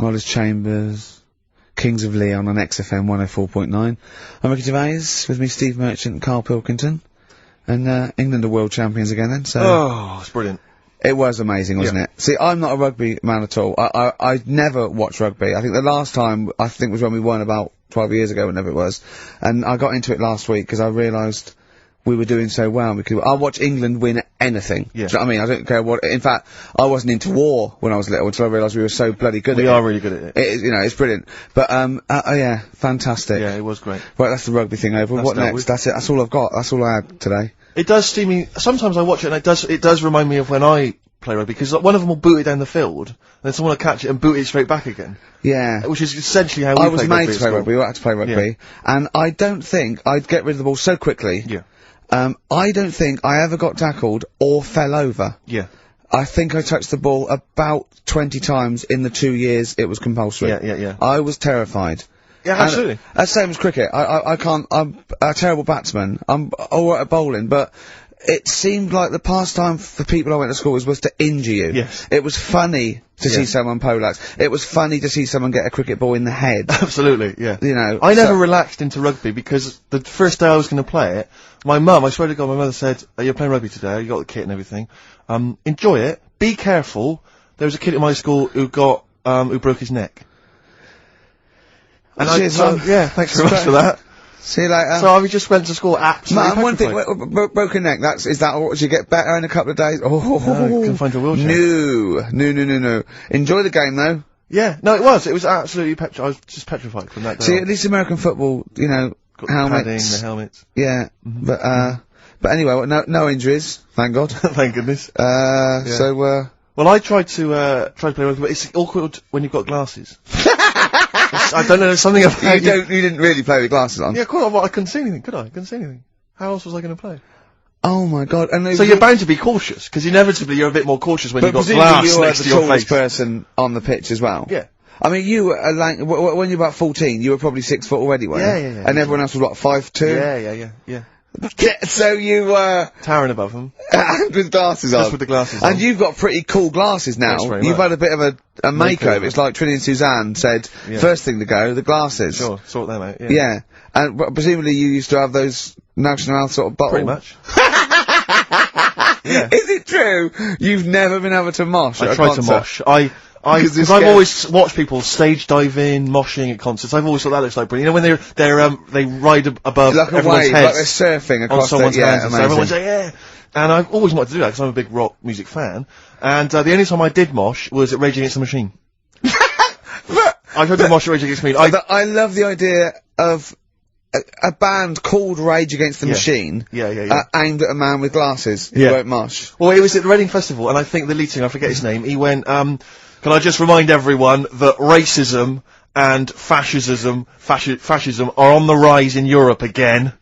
Wallace Chambers, Kings of Leon on XFM 104.9. I'm Ricky Gervais, with me Steve Merchant and Carl Pilkington. And England are world champions again then, so... Oh, it's brilliant. It was amazing, wasn't it? See, I'm not a rugby man at all. I never watched rugby. I think the last time, was when we won about 12 years ago, whenever it was. And I got into it last week because I realised we were doing so well. I'll watch England win anything. Yeah. Do you know what I mean? I don't care what... In fact, I wasn't into war when I was little until I realised we were so bloody good at it. We are really good at it. You know, it's brilliant. But, yeah, fantastic. Yeah, it was great. Right, that's the rugby thing over. What next? That's it. That's all I've got. That's all I had today. It does steam me. Sometimes I watch it and it does remind me of when I play rugby, because one of them will boot it down the field, and then someone will catch it and boot it straight back again. Yeah. Which is essentially how we play rugby. I was made to play rugby. We had to play rugby. And I don't think I'd get rid of the ball so quickly. Yeah. I don't think I ever got tackled or fell over. Yeah. I think I touched the ball about 20 times in the 2 years it was compulsory. Yeah. I was terrified. Yeah, absolutely. That's the same as cricket. I can't, I'm a terrible batsman. I'm alright at bowling, but it seemed like the pastime for people I went to school with was to injure you. Yes. It was funny to see someone poleaxe. It was funny to see someone get a cricket ball in the head. Absolutely, yeah. You know. I never relaxed into rugby because the first day I was going to play it, my mum, I swear to God, my mother said, you're playing rugby today, you got the kit and everything. Enjoy it, be careful. There was a kid at my school who got, who broke his neck. And yeah, thanks very much for that. See you later. So I just went to school absolutely one thing, broken neck, is that all? Did you get better in a couple of days? Oh, no, couldn't find a wheelchair. No. Enjoy the game though. Yeah, no, it was absolutely I was just petrified from that day. See, at least American football, you know, got helmets. the helmets. Yeah, but anyway, no injuries, thank God. Thank goodness. So, well, I tried to play rugby, but it's awkward when you've got glasses. I don't know, there's something about you didn't really play with glasses on? Yeah, cool, I couldn't see anything, could I? I couldn't see anything. How else was I going to play? Oh my God. So you're bound to be cautious, because inevitably you're a bit more cautious when you've got glass next to your face. But presumably you were the tallest person on the pitch as well? Yeah. I mean, you were, when you were about 14, you were probably 6 foot already, weren't you? Yeah. And everyone else was what, 5'2"? Yeah. So you were... towering above them. with glasses on. Just with the glasses on. And you've got pretty cool glasses now. You've had a bit of a makeover. It's like Trinny and Suzanne said, first thing to go, the glasses. Sure, sort them out, Yeah. And presumably you used to have those National Health sort of bottles. Pretty much. Yeah. Is it true? You've never been able to mosh at a concert? I tried to mosh. Because I've always watched people stage dive in, moshing at concerts. I've always thought that looks like brilliant. You know, when they ride above like everyone's heads. Like they're surfing across someone's hands. Yeah, so everyone's like, yeah. And I've always wanted to do that because I'm a big rock music fan. And the only time I did mosh was at Rage Against the Machine. I tried to mosh at Rage Against the Machine. I love the idea of a band called Rage Against the Machine. Yeah. Aimed at a man with glasses who won't mosh. Well, it was at the Reading Festival, and I think the lead singer, I forget his name, he went, can I just remind everyone that racism and fascism are on the rise in Europe again.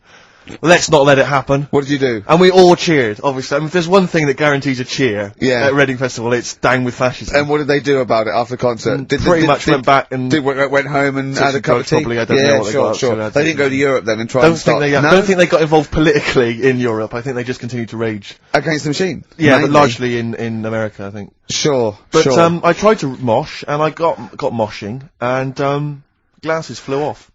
Let's not let it happen. What did you do? And we all cheered, obviously. I mean, if there's one thing that guarantees a cheer at Reading Festival, it's down with fascism. And what did they do about it after the concert? Pretty much went back and... went home and had a cup of tea? Probably, I don't know what they got sure. up to. They didn't go to Europe then and try and stop... I don't think they got involved politically in Europe. I think they just continued to rage. Against the Machine? Yeah, but largely in America, I think. Sure. I tried to mosh, and I got moshing, and glasses flew off.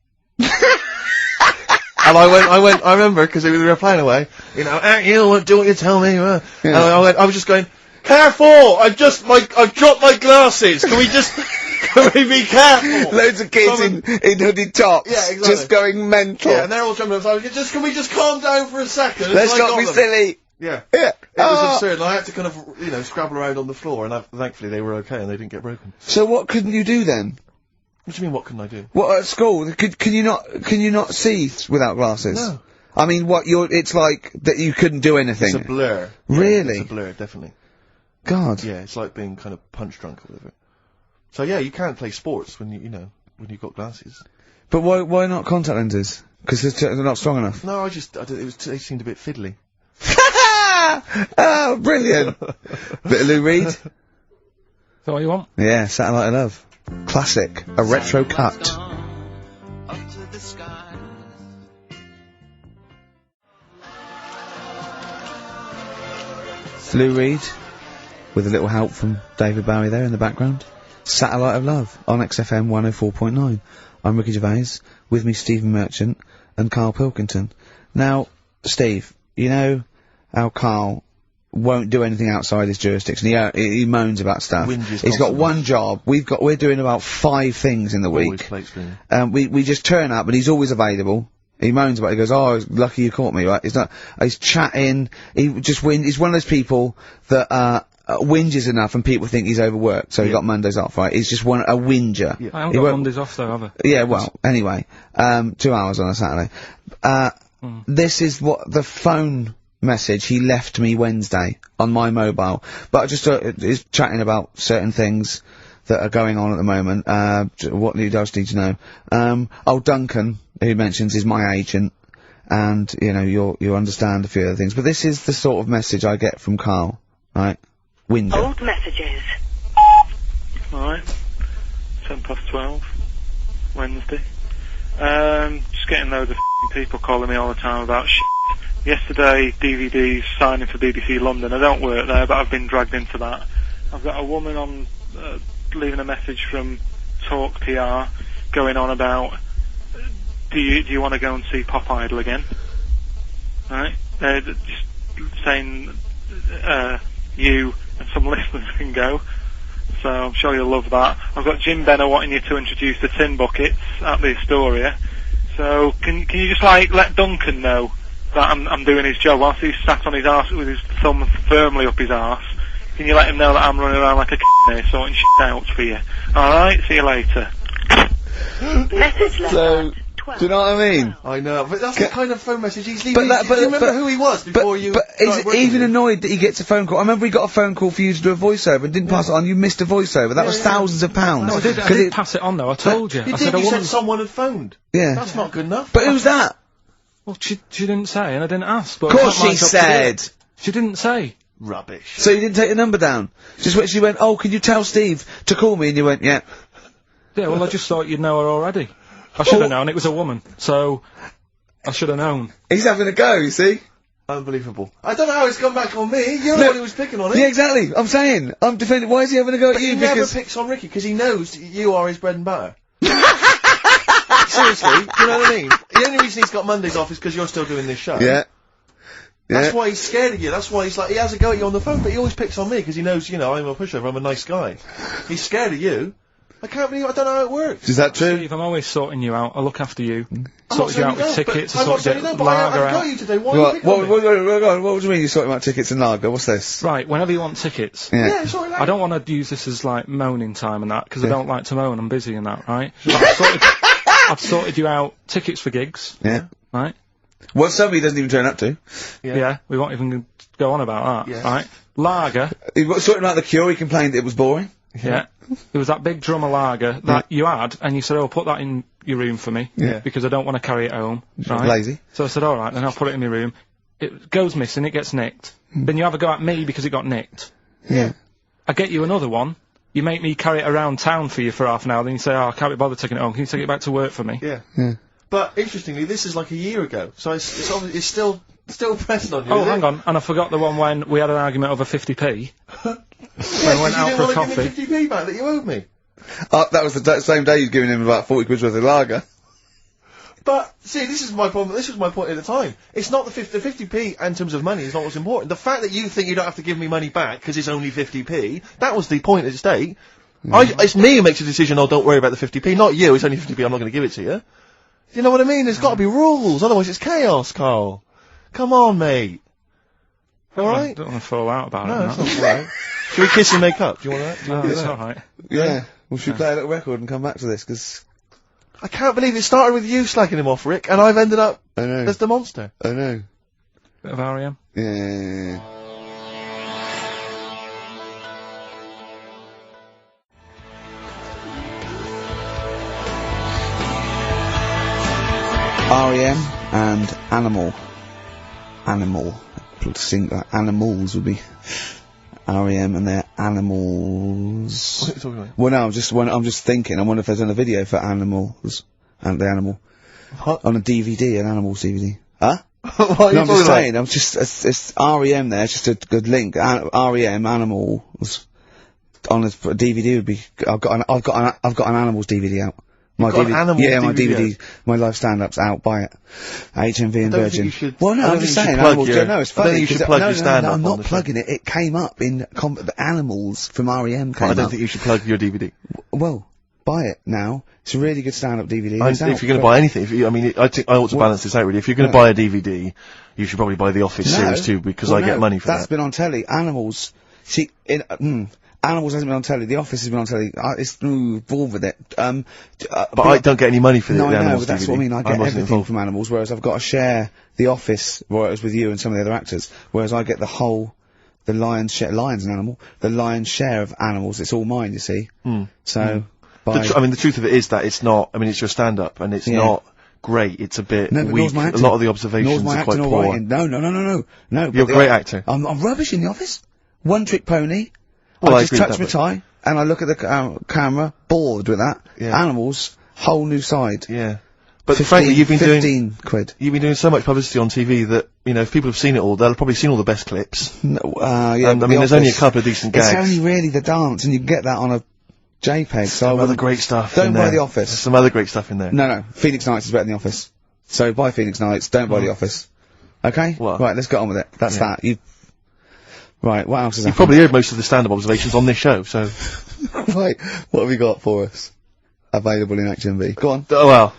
And I remember, because we were playing away, you know, you do what you tell me, And I was just going, careful! I've dropped my glasses! Can we be careful? Loads of kids in hooded tops. Yeah, exactly. Just going mental. Yeah, and they're all jumping up, so can we just calm down for a second? Let's not be silly. Yeah. It was absurd, and I had to kind of, scrabble around on the floor, and thankfully they were okay, and they didn't get broken. So what couldn't you do then? What do you mean, what couldn't I do? What, at school? Can you not see without glasses? No. I mean, it's like that you couldn't do anything. It's a blur. Really? Yeah, it's a blur, definitely. God. Yeah, it's like being kind of punch drunk or whatever. So yeah, you can't play sports when when you've got glasses. But why not contact lenses? Because they're not strong enough. No, they seemed a bit fiddly. Oh, brilliant. Bit of Lou Reed. Is that what you want? Yeah, Satellite of Love. Classic. A retro cut. Lou Reed, with a little help from David Bowie there in the background. Satellite of Love on XFM 104.9. I'm Ricky Gervais, with me Stephen Merchant and Carl Pilkington. Now, Steve, you know how Carl won't do anything outside his jurisdiction. He moans about stuff. He's got one job. We're doing about 5 things in the week. We just turn up and he's always available. He moans about it. He goes, "Oh, lucky you caught me," right? He's chatting. He's one of those people that, whinges enough and people think he's overworked, so he got Mondays off, right? He's just a whinger. I haven't got Mondays off though, have I? Yeah, well, anyway, 2 hours on a Saturday. This is what the phone message he left me Wednesday on my mobile, but I just is chatting about certain things that are going on at the moment. What do you guys need to know? Duncan, who mentions, is my agent, and, you know, you understand a few other things, but this is the sort of message I get from Carl, right? Whinger. Old messages. Alright. 12:10, Wednesday. Just getting loads of people calling me all the time about shit. Yesterday, DVD's signing for BBC London. I don't work there, but I've been dragged into that. I've got a woman on, leaving a message from Talk PR, going on about, do you want to go and see Pop Idol again? Right? Just saying, you and some listeners can go. So I'm sure you'll love that. I've got Jim Benner wanting you to introduce the tin buckets at the Astoria. So can you just let Duncan know that I'm doing his job whilst he's sat on his arse with his thumb firmly up his arse? Can you let him know that I'm running around like a here sorting shit out for you? Alright, see you later. Message left. So, do you know what I mean? I know, but that's the kind of phone message he's leaving. Do you remember who he was before you But started is working even with him? annoyed that he gets a phone call. I remember he got a phone call for you to do a voiceover and didn't pass it on. You missed a voiceover. That was thousands of pounds. No, I did pass it on though, I told you. You I did, said I you said wouldn't. someone had phoned. Yeah. That's not good enough. But who's that? Well, she didn't say, and I didn't ask. Of course she said! She didn't say. Rubbish. So you didn't take the number down? She went, "Oh, can you tell Steve to call me?" And you went, "Yeah." Yeah, well, I just thought you'd know her already. I should have known, it was a woman, so I should have known. He's having a go, you see? Unbelievable. I don't know how it's come back on me. You're the one who was picking on it. Yeah, exactly. I'm saying. I'm defending. Why is he having a go at you? He never picks on Ricky because he knows that you are his bread and butter. Seriously, you know what I mean? The only reason he's got Mondays off is because you're still doing this show. Yeah. That's why he's scared of you. That's why he's he has a go at you on the phone, but he always picks on me because he knows, you know, I'm a pushover, I'm a nice guy. He's scared of you. I can't believe I don't know how it works. Is that true? Steve, I'm always sorting you out. I look after you. I'm Sorted you out with tickets, I sorted you but lager I got out. you today. Why are you picking on me? What do you mean you're sorting about tickets and lager? What's this? Right, whenever you want tickets. Yeah, sorry, I don't want to use this as moaning time and that, because I don't like to moan, I'm busy and that, right? But I've sorted you out tickets for gigs. Yeah. Right? Well, somebody doesn't even turn up to. Yeah, we won't even go on about that, Yeah. right? Lager. He was sorting out the Cure, he complained it was boring. Yeah. There was that big drum of lager that you had, and you said, "Oh, put that in your room for me." Yeah. Because I don't want to carry it home. Right? Lazy. So I said, "Alright, then I'll put it in my room." It goes missing, it gets nicked. Then you have a go at me because it got nicked. Yeah. I get you another one. You make me carry it around town for you for half an hour, then you say, "Oh, I can't be bothered taking it home. Can you take it back to work for me?" Yeah. Yeah. But interestingly, this is like a year ago, so it's obviously still pressed on you. Oh, is it? hang on, and I forgot the one when we had an argument over 50p. Yeah, we went out you for a didn't want to coffee. give me 50p back that you owed me. That was the same day you'd given him about 40 quid worth of lager. But, see, this is my problem. This was my point at the time. It's not the 50p in terms of money is not what's important. The fact that you think you don't have to give me money back because it's only 50p, that was the point at stake. It's me who makes a decision, "Oh, don't worry about the 50p," not you. It's only 50p, I'm not going to give it to you. You know what I mean? There's got to be rules, otherwise it's chaos, Carl. Come on, mate. Alright? I don't want to fall out about No, it. that's not alright. Should we kiss and make up? Do you want that? No, it's alright. Yeah. Well, should we play a little record and come back to this? Because I can't believe it started with you slacking him off, Rick, and I've ended up I know. as the monster. I know. Bit of R.E.M. Yeah. R.E.M. and Animal. To sing that animals would be R.E.M. and their animals. What are you talking about? Well, no, I'm just thinking. I wonder if there's on a video for animals and the animal What? on a DVD, an animals DVD. Huh? What are you No, I'm talking just about? saying. I'm just it's R.E.M. there. It's just a good link. R.E.M. animals. on a DVD would be. I've got an Animals DVD out. My got an Animals yeah, my DVD DVD, my live stand-up's out. Buy it. HMV and I don't Virgin. think you should- Well, no, I don't I'm think just you should saying. plug Animals. your- No, it's I don't funny. think you should 'cause plug no, your no, stand-up no, I'm on not the show. plugging it. It came up in the Animals from REM. Came I don't up. think you should plug your DVD. Well, buy it now. It's a really good stand-up DVD. And It's out. if you're going to buy anything, I think I ought to balance this out really. If you're going to buy a DVD, you should probably buy the Office series too, because I get money for That's that. been on telly. Animals. See, Animals hasn't been on telly. The Office has been on telly. It's involved with it. But I don't get any money for the No, I know, Animals but that's DVD. what I mean. I get wasn't everything involved. from Animals, whereas I've got to share The Office royalties with you and some of the other actors, whereas I get the lion's share. Lion's an animal. The lion's share of Animals. It's all mine, you see. So, The truth of it is that it's not. I mean, it's your stand-up, and it's not great. It's a bit no, but weak. nor's my A acting. lot of the observations Nor's my are quite acting or poor. writing. No. You're a but great actor. I'm rubbish in The Office. One trick pony. Well, I I just agree with touch that, my tie and I look at the camera, bored with that. Yeah. Animals, whole new side. Yeah. But frankly, you've been doing 15 quid. You've been doing so much publicity on TV that, if people have seen it all, they'll have probably seen all the best clips. No, yeah. And, but there's only a couple of decent gags. It's only really the dance, and you can get that on a JPEG. So Some other great stuff Don't in buy there. The Office. There's some other great stuff in there. No. Phoenix Nights is better than The Office. So buy Phoenix Nights. Don't buy The Office. Okay. Well, right. Let's get on with it. That's that. Right. What else is You've happening? probably heard most of the stand-up observations on this show, so... Right. What have you got for us? Available in HMV. Go on. Oh, well.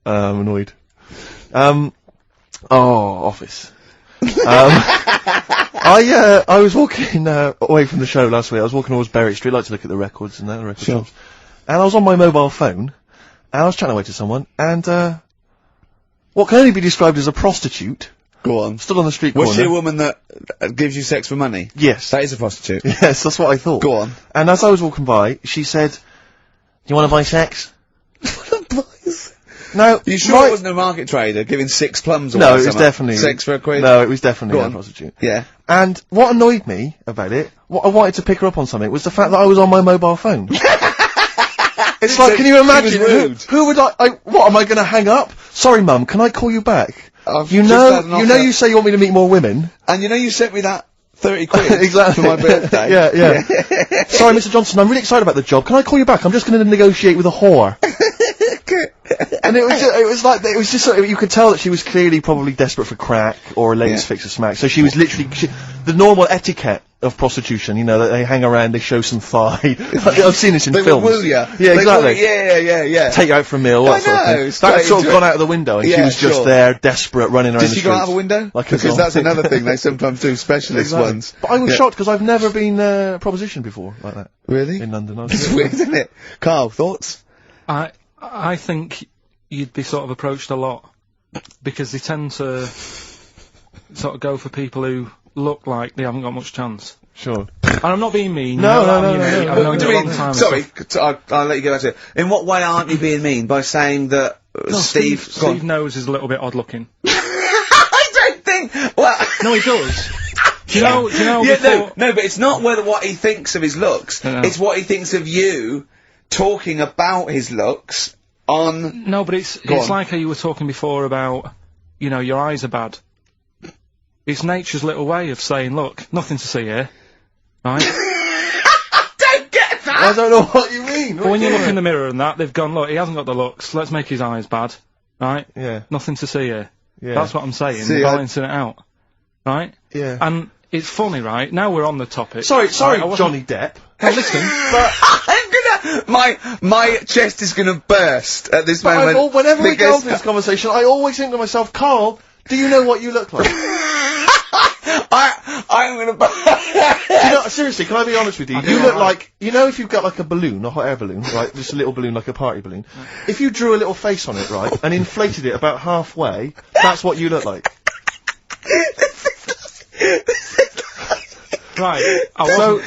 I'm annoyed. Office. I was walking away from the show last week. I was walking towards Berwick Street. I like to look at the records and that, the record Sure. shops. And I was on my mobile phone, and I was chatting away to someone, and what can only be described as a prostitute Go on. stood on the street corner. Was she a woman that gives you sex for money? Yes. That is a prostitute. Yes, that's what I thought. Go on. And as I was walking by, she said, "Do you want to buy sex?" No, You sure it wasn't a market trader giving 6 plums away? No, it was something? definitely 6 for a quid? No, it was definitely Go a on. prostitute. Yeah. And what annoyed me about it, what I wanted to pick her up on something, was the fact that I was on my mobile phone. It's like, can you she imagine? was rude. Who would what, am I going to hang up? Sorry, Mum, can I call you back? I've You just had an know, offer. you say you want me to meet more women. And you sent me that 30 quid Exactly. for my birthday. yeah. Sorry, Mr. Johnson, I'm really excited about the job. Can I call you back? I'm just going to negotiate with a whore. And it was just sort of, you could tell that she was clearly probably desperate for crack or a latest fix of smack. So she was literally, the normal etiquette of prostitution, that they hang around, they show some thigh. I've seen this in They films. will woo ya. Yeah, They exactly. will- yeah. Take you out for a meal, that sort of know, thing. straight That sort of into gone it. out of the window, and she Yeah, was just sure. there, desperate, running around Did the she streets. go out of a window? Like a Because that's zombie. another thing they sometimes do, specialist Exactly. ones. But I was Yeah. shocked because I've never been propositioned before like that Really? in London. It's weird, isn't it? Carl, thoughts? I think you'd be sort of approached a lot because they tend to sort of go for people who look like they haven't got much chance. Sure. And I'm not being mean. No, you know, no, I'm no, mean, no, I've no. known What do you a you long mean? time. and Sorry, stuff. I'll let you go back to it. In what way aren't you being mean? By saying that No, Steve... go on. Steve knows is a little bit odd looking. I don't think... Well... No, he does. Do you know Yeah, before... no, but it's not what he thinks of his looks. No. It's what he thinks of you talking about his looks on... No, but it's on. like how you were talking before about, your eyes are bad. It's nature's little way of saying, look, nothing to see here, right? I don't get that! I don't know what you mean. But when you look in the mirror and that, they've gone, look, he hasn't got the looks, let's make his eyes bad, right? Yeah. Nothing to see here. Yeah. That's what I'm saying, See, balancing it out, right? Yeah. And it's funny, right? Now we're on the topic. Sorry, Right, I wasn't- Johnny Depp. Hey, listen. I'm gonna... My chest is gonna burst at this moment. Whenever we go because- into this conversation, I always think to myself, Carl, do you know what you look like? I'm gonna burst. Seriously, can I be honest with you? do You know look that. like, if you've got like a balloon, a hot air balloon, right, just a little balloon like a party balloon, if you drew a little face on it, right, and inflated it about halfway, that's what you look like. Right. So,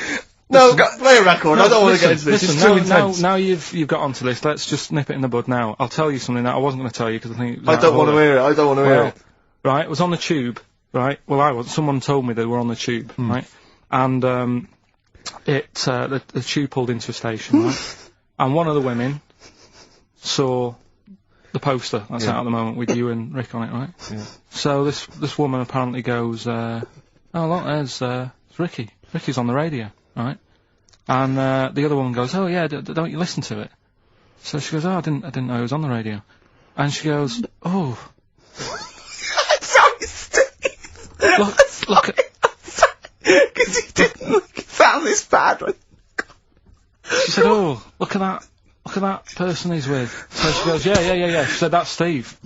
no, play a record, I don't want to get into this, Listen, it's too intense. now you've got onto this, let's just nip it in the bud now. I'll tell you something that I wasn't going to tell you because I think it was I out don't of want to order. hear it, I don't want to hear Well, it. right, it was on the tube, right? Well, someone told me they were on the tube, right? And, the tube pulled into a station, right? And one of the women saw the poster that's out at the moment with you and Rick on it, right? Yeah. So this woman apparently goes, oh look, there's Ricky. Ricky's on the radio, right? And the other woman goes, "Oh yeah, don't you listen to it?" So she goes, "Oh, I didn't know it was on the radio." And she goes, "Oh, Sorry, Steve. look at." Because he didn't sound this bad. She said, "Oh, look at that person he's with." So she goes, "Yeah." She said, "That's Steve."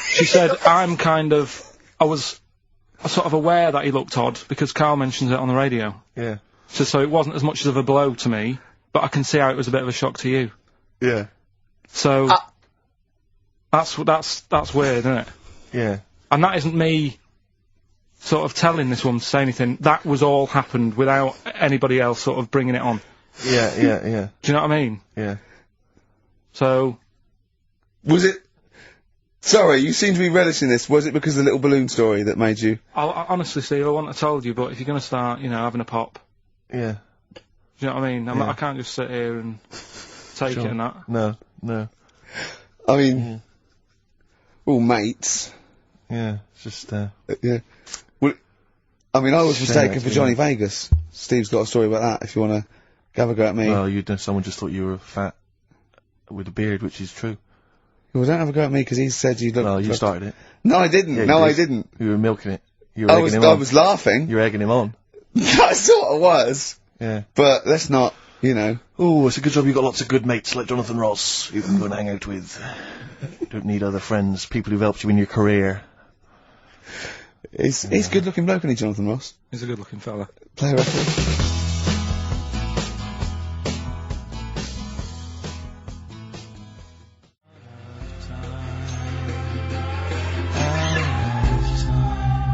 She said, I was sort of aware that he looked odd because Carl mentions it on the radio. Yeah. So it wasn't as much of a blow to me, but I can see how it was a bit of a shock to you. Yeah. So that's weird, isn't it? Yeah. And that isn't me sort of telling this woman to say anything. That was all happened without anybody else sort of bringing it on. Yeah. Do you know what I mean? Yeah. So... Was it... Sorry, you seem to be relishing this. Was it because of the little balloon story that made you... I honestly, Steve, I wouldn't have told you, but if you're going to start, having a pop... Yeah. Do you know what I mean? I can't just sit here and take it and that. No. I mean... All mates. Yeah, it's just, Yeah. Well, I mean, I was Shame, mistaken for actually, Johnny yeah. Vegas. Steve's got a story about that, if you want to have a go at me. well, someone just thought you were fat with a beard, which is true. Well, don't have a go at me, because he said you looked... No, you started it. No, I didn't. Yeah, no, you I did. didn't. You were milking it. You were I egging was, him I on. was laughing. You were egging him on. I sort of was. Yeah. But let's not, Oh, it's a good job you got lots of good mates like Jonathan Ross you can go and hang out with. Don't need other friends, people who've helped you in your career. He's good looking bloke, isn't he, Jonathan Ross? He's a good-looking fella. Play a record.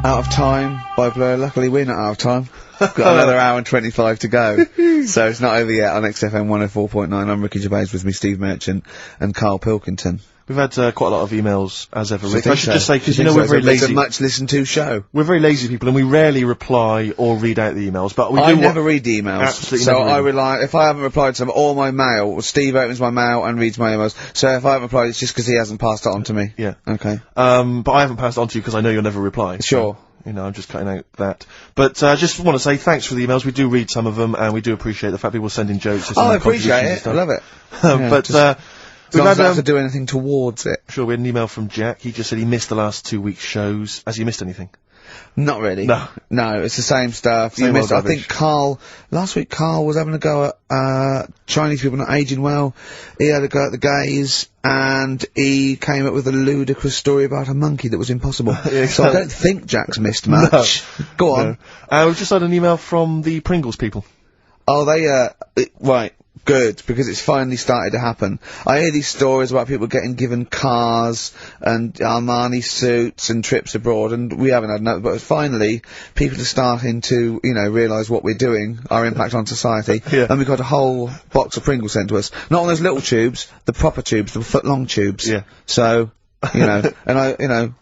Out of Time by Blur. Luckily we're not out of time. Got another hour and 25 to go. So it's not over yet on XFM 104.9. I'm Ricky Gervais, with me Steve Merchant and Carl Pilkington. We've had quite a lot of emails, as ever, Rick. think I should so? just say, because Do you we're think so? very It's lazy. a much listened to show. We're very lazy people, and we rarely reply or read out the emails, but we I do never read the emails. Absolutely so never read I them. rely, if I haven't replied to them, all my mail, Steve opens my mail and reads my emails. So if I haven't replied, it's just because he hasn't passed it on to me. Yeah. Okay. But I haven't passed it on to you because I know you'll never reply. Sure. So, I'm just cutting out that. But I just want to say thanks for the emails. We do read some of them, and we do appreciate the fact people send in jokes. I appreciate it. I love it. Yeah, But just- we've Don't had have to do anything towards it. sure, we had an email from Jack. He just said he missed the last 2 weeks' shows. Has he missed anything? Not really. No. No, it's the same stuff. Same You missed, old I think last week Carl was having a go at, Chinese people not aging well. He had a go at the gays, and he came up with a ludicrous story about a monkey that was impossible. Yeah, So I don't think Jack's missed much. Go on. We've just had an email from the Pringles people. Oh, right. Good, because it's finally started to happen. I hear these stories about people getting given cars and Armani suits and trips abroad, and we haven't had enough, but finally, people are starting to, realise what we're doing, our impact on society, Yeah. and we've got a whole box of Pringles sent to us. Not on those little tubes, the proper tubes, the foot-long tubes. Yeah. So, and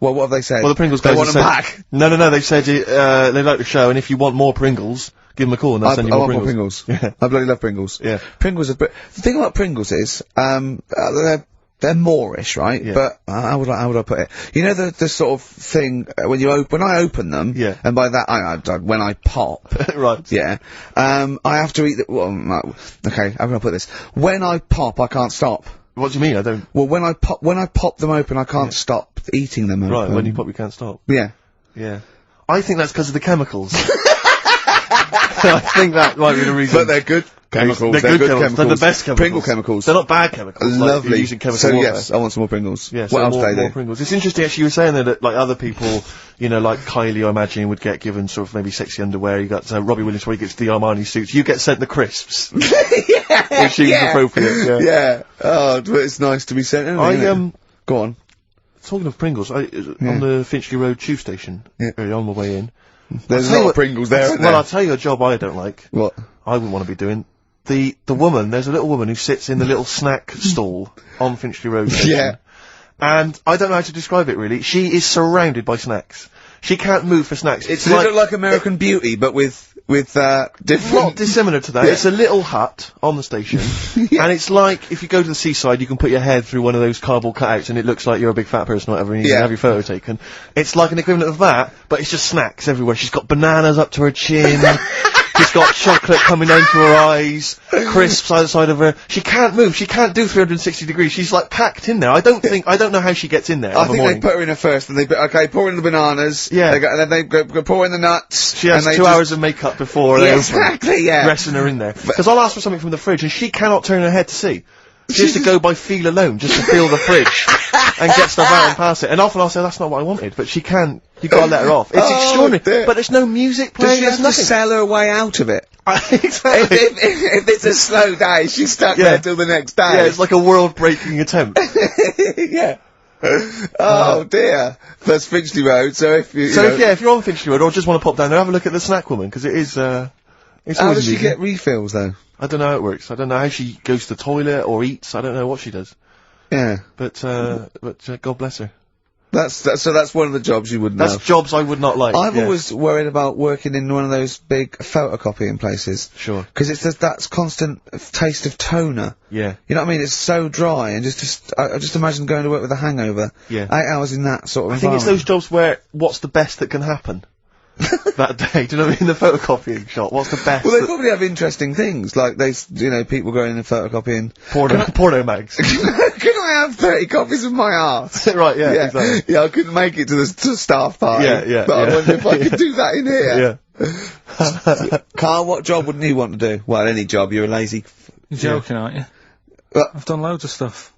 well, what have they said? Well, the Pringles they guys want have them said, back. No, they said they like the show, and if you want more Pringles, give them a call and they'll send you I more want Pringles. more Pringles. Yeah. I bloody love Pringles. Yeah. Pringles are... The thing about Pringles is, they're Moorish, right? Yeah. But, how would I put it? You know the sort of thing, when I open them, Yeah. and by that, when I pop, Right. yeah, I have to eat okay, how can I put this? When I pop, I can't stop. What do you mean? I don't... Well, when I pop them open, I can't stop eating them open. Right, when you pop, you can't stop. Yeah. Yeah. I think that's because of the chemicals. I think that might be the reason. But they're good chemicals. They're good chemicals. They're the best chemicals. Pringle chemicals. They're not bad chemicals. Like Lovely. you're using chemical so warfare. yes, I want some more Pringles. Yeah, What so else more, do they more do? Pringles. It's interesting actually, you were saying that like other people, like Kylie, I imagine, would get given sort of maybe sexy underwear. You got Robbie Williams where he gets the Armani suits. You get sent the crisps. Yeah, Which seems appropriate, yeah. Oh, but it's nice to be sent. Isn't it? Go on. Talking of Pringles, on the Finchley Road tube station, early on my way in. There's a I'll tell lot you of Pringles there, isn't Well, there? I'll tell you a job I don't like. What? I wouldn't want to be doing. The woman, there's a little woman who sits in the little snack stall on Finchley Road station. Yeah. And I don't know how to describe it really. She is surrounded by snacks. She can't move for snacks. It's like American Beauty, but with different... not dissimilar to that. Yeah. It's a little hut on the station, and it's like if you go to the seaside, you can put your head through one of those cardboard cutouts, and it looks like you're a big fat person or whatever, and you can have your photo taken. It's like an equivalent of that, but it's just snacks everywhere. She's got bananas up to her chin. She's got chocolate coming down to her eyes, crisps either side of her. She can't move. She can't do 360 degrees. She's like packed in there. I don't know how she gets in there. I think they put her in her first, and pour in the bananas. Yeah. And then they go pour in the nuts. She has 2 hours of makeup before they open, exactly, yeah. dressing her in there. Because I'll ask for something from the fridge, and she cannot turn her head to see. She has to go by feel alone, just to feel the fridge, and get stuff out and pass it. And often I'll say, that's not what I wanted, but she can't. You've got to let her off. It's extraordinary. Dear. But there's no music playing, Does she there's have to nothing. sell her way out of it? Exactly. If it's a slow day, she's stuck there till the next day. Yeah, it's like a world-breaking attempt. Yeah. Oh dear. That's Finchley Road, so if you... if you're on Finchley Road, or just want to pop down there, have a look at the Snack Woman, because it is, it's How always does she amusing. get refills, though? I don't know how it works. I don't know how she goes to the toilet or eats. I don't know what she does. Yeah. But God bless her. So that's one of the jobs you wouldn't That's know. jobs I would not like. I've yeah. always worried about working in one of those big photocopying places. Sure. Because it's just that constant taste of toner. Yeah. You know what I mean? It's so dry, and I just imagine going to work with a hangover. Yeah. 8 hours in that sort of I think it's environment. those jobs where what's the best that can happen that day. Do you know what I mean? The photocopying shop. What's the best? Well, they probably have interesting things, like people going in and photocopying. Porno mags. Can I have 30 copies of my arse? Right, yeah, exactly. Yeah, I couldn't make it to the staff party. Yeah, But yeah. I wonder if I could do that in here. Yeah. Carl, what job wouldn't you want to do? Well, any job. You're a lazy... You're joking, aren't you? Well- I've done loads of stuff.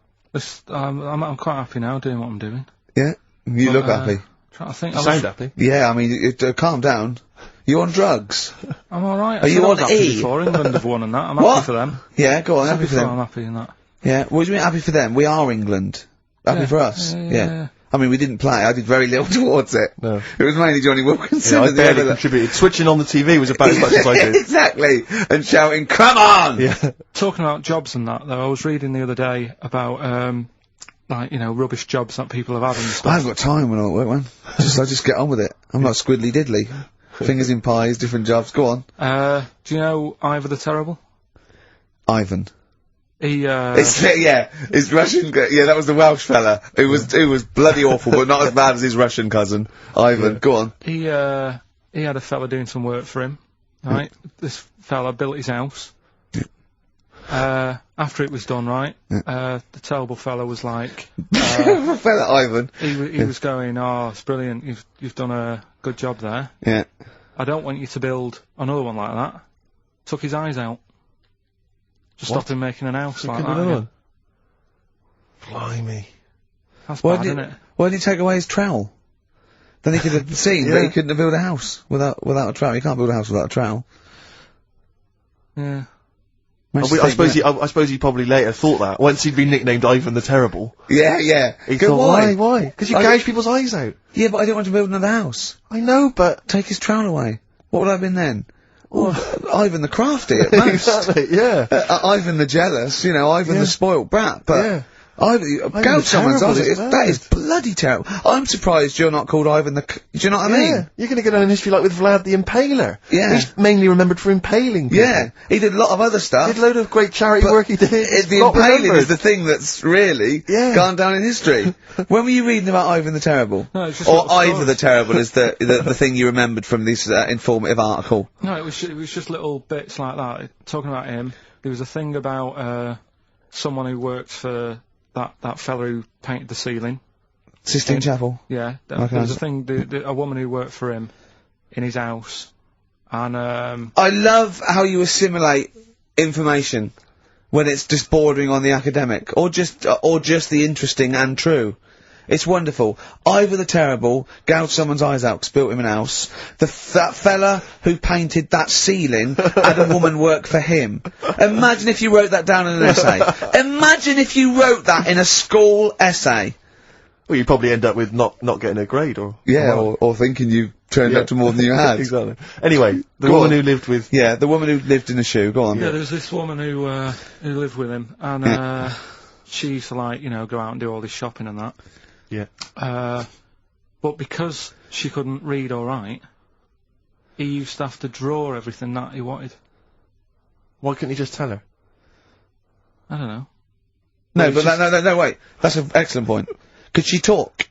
I'm quite happy now doing what I'm doing. Yeah? You look But, happy. Trying to think. You sound happy. Yeah, I mean, calm down. You on drugs? I'm alright. Are you on E? Before England have won and that. I'm What? happy for them. Yeah, go on, happy for them. I'm happy in that. Yeah, what do you mean happy for them? We are England. Happy Yeah. for us. Yeah. I mean, we didn't play. I did very little towards it. No. It was mainly Johnny Wilkinson. Yeah, I and the barely other- contributed. Switching on the TV was about as much as I did. Exactly. And shouting, come on! Yeah. Talking about jobs and that, though, I was reading the other day about, rubbish jobs that people have had and I stuff. haven't got time when I'm at work, man. I just get on with it. I'm not squiddly diddly. Fingers in pies, different jobs. Go on. Do you know Ivor the Terrible? Ivan. He, His Russian, that was the Welsh fella. It was bloody awful, but not as bad as his Russian cousin, Ivan. Yeah. Go on. he had a fella doing some work for him, right? This fella built his house. After it was done, right, the terrible fella was like, Fella Ivan. he was going, oh, it's brilliant, you've done a good job there. Yeah. I don't want you to build another one like that. Took his eyes out. Just What? stopped him making an house like that. Another again. one. Blimey. That's Why bad, did isn't it? Why did he take away his trowel? Then he could have seen, but Yeah. he couldn't have built a house without a trowel. You can't build a house without a trowel. Yeah. Makes I you think, suppose doesn't I suppose he probably later thought that once he'd been nicknamed Ivan the Terrible. it? Yeah. He Go, thought, why? Because you I- gouge people's eyes out. Yeah, but I didn't want to build another house. I know, but Take his trowel away. What would I have been then? Ivan the crafty at most. exactly, yeah. Ivan the jealous, Ivan Yeah. the spoilt brat, but... Yeah. Go the someone's terrible eyes. is That bad. is bloody terrible. I'm surprised you're not called Ivan the... Do you know what I mean? Yeah, you're gonna get on in history like with Vlad the Impaler. Yeah. He's mainly remembered for impaling people. Yeah, he did a lot of other stuff. Did a load of great charity But work he did. The Not impaling remembered. is the thing that's really Yeah. gone down in history. When were you reading about Ivan the Terrible? No, it's just or little Ivor stories. the Terrible is the thing you remembered from this informative article. No, it was just little bits like that. Talking about him, there was a thing about someone who worked for that fella who painted the ceiling. Sistine Chapel. Yeah, Okay. there was a thing. A woman who worked for him in his house, and I love how you assimilate information when it's just bordering on the academic, or just the interesting and true. It's wonderful. Ivor the Terrible gouged someone's eyes out 'cause built him an house. That fella who painted that ceiling had a woman work for him. Imagine if you wrote that down in an essay. Imagine if you wrote that in a school essay. Well, you'd probably end up with not getting a grade, or... Yeah, or thinking you turned Yeah. up to more than you had. Exactly. Anyway, the Go woman on. who lived with... Yeah, the woman who lived in a shoe. Go on. yeah, there was this woman who lived with him, and she used to go out and do all this shopping and that. Yeah. But because she couldn't read or write, he used to have to draw everything that he wanted. Why couldn't he just tell her? I don't know. No, Well, but no, wait. That's an excellent point. Could she talk?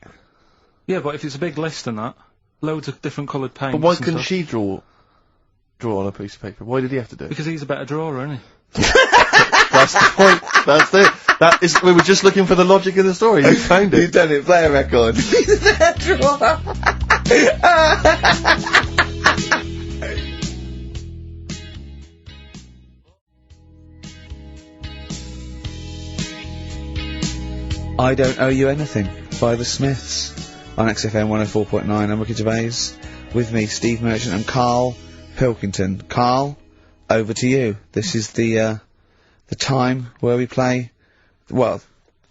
Yeah, but if it's a big list and that, loads of different coloured paints. But why and couldn't stuff. she draw? draw on a piece of paper? Why did he have to do it? Because he's a better drawer, isn't he? That's the point. That's it. That is. We were just looking for the logic in the story. You found it. You've done it. Play a record. I Don't Owe You Anything by the Smiths on XFM 104.9. I'm Ricky Gervais. With me, Steve Merchant and Carl Pilkington. Carl, over to you. This is the time where we play, well,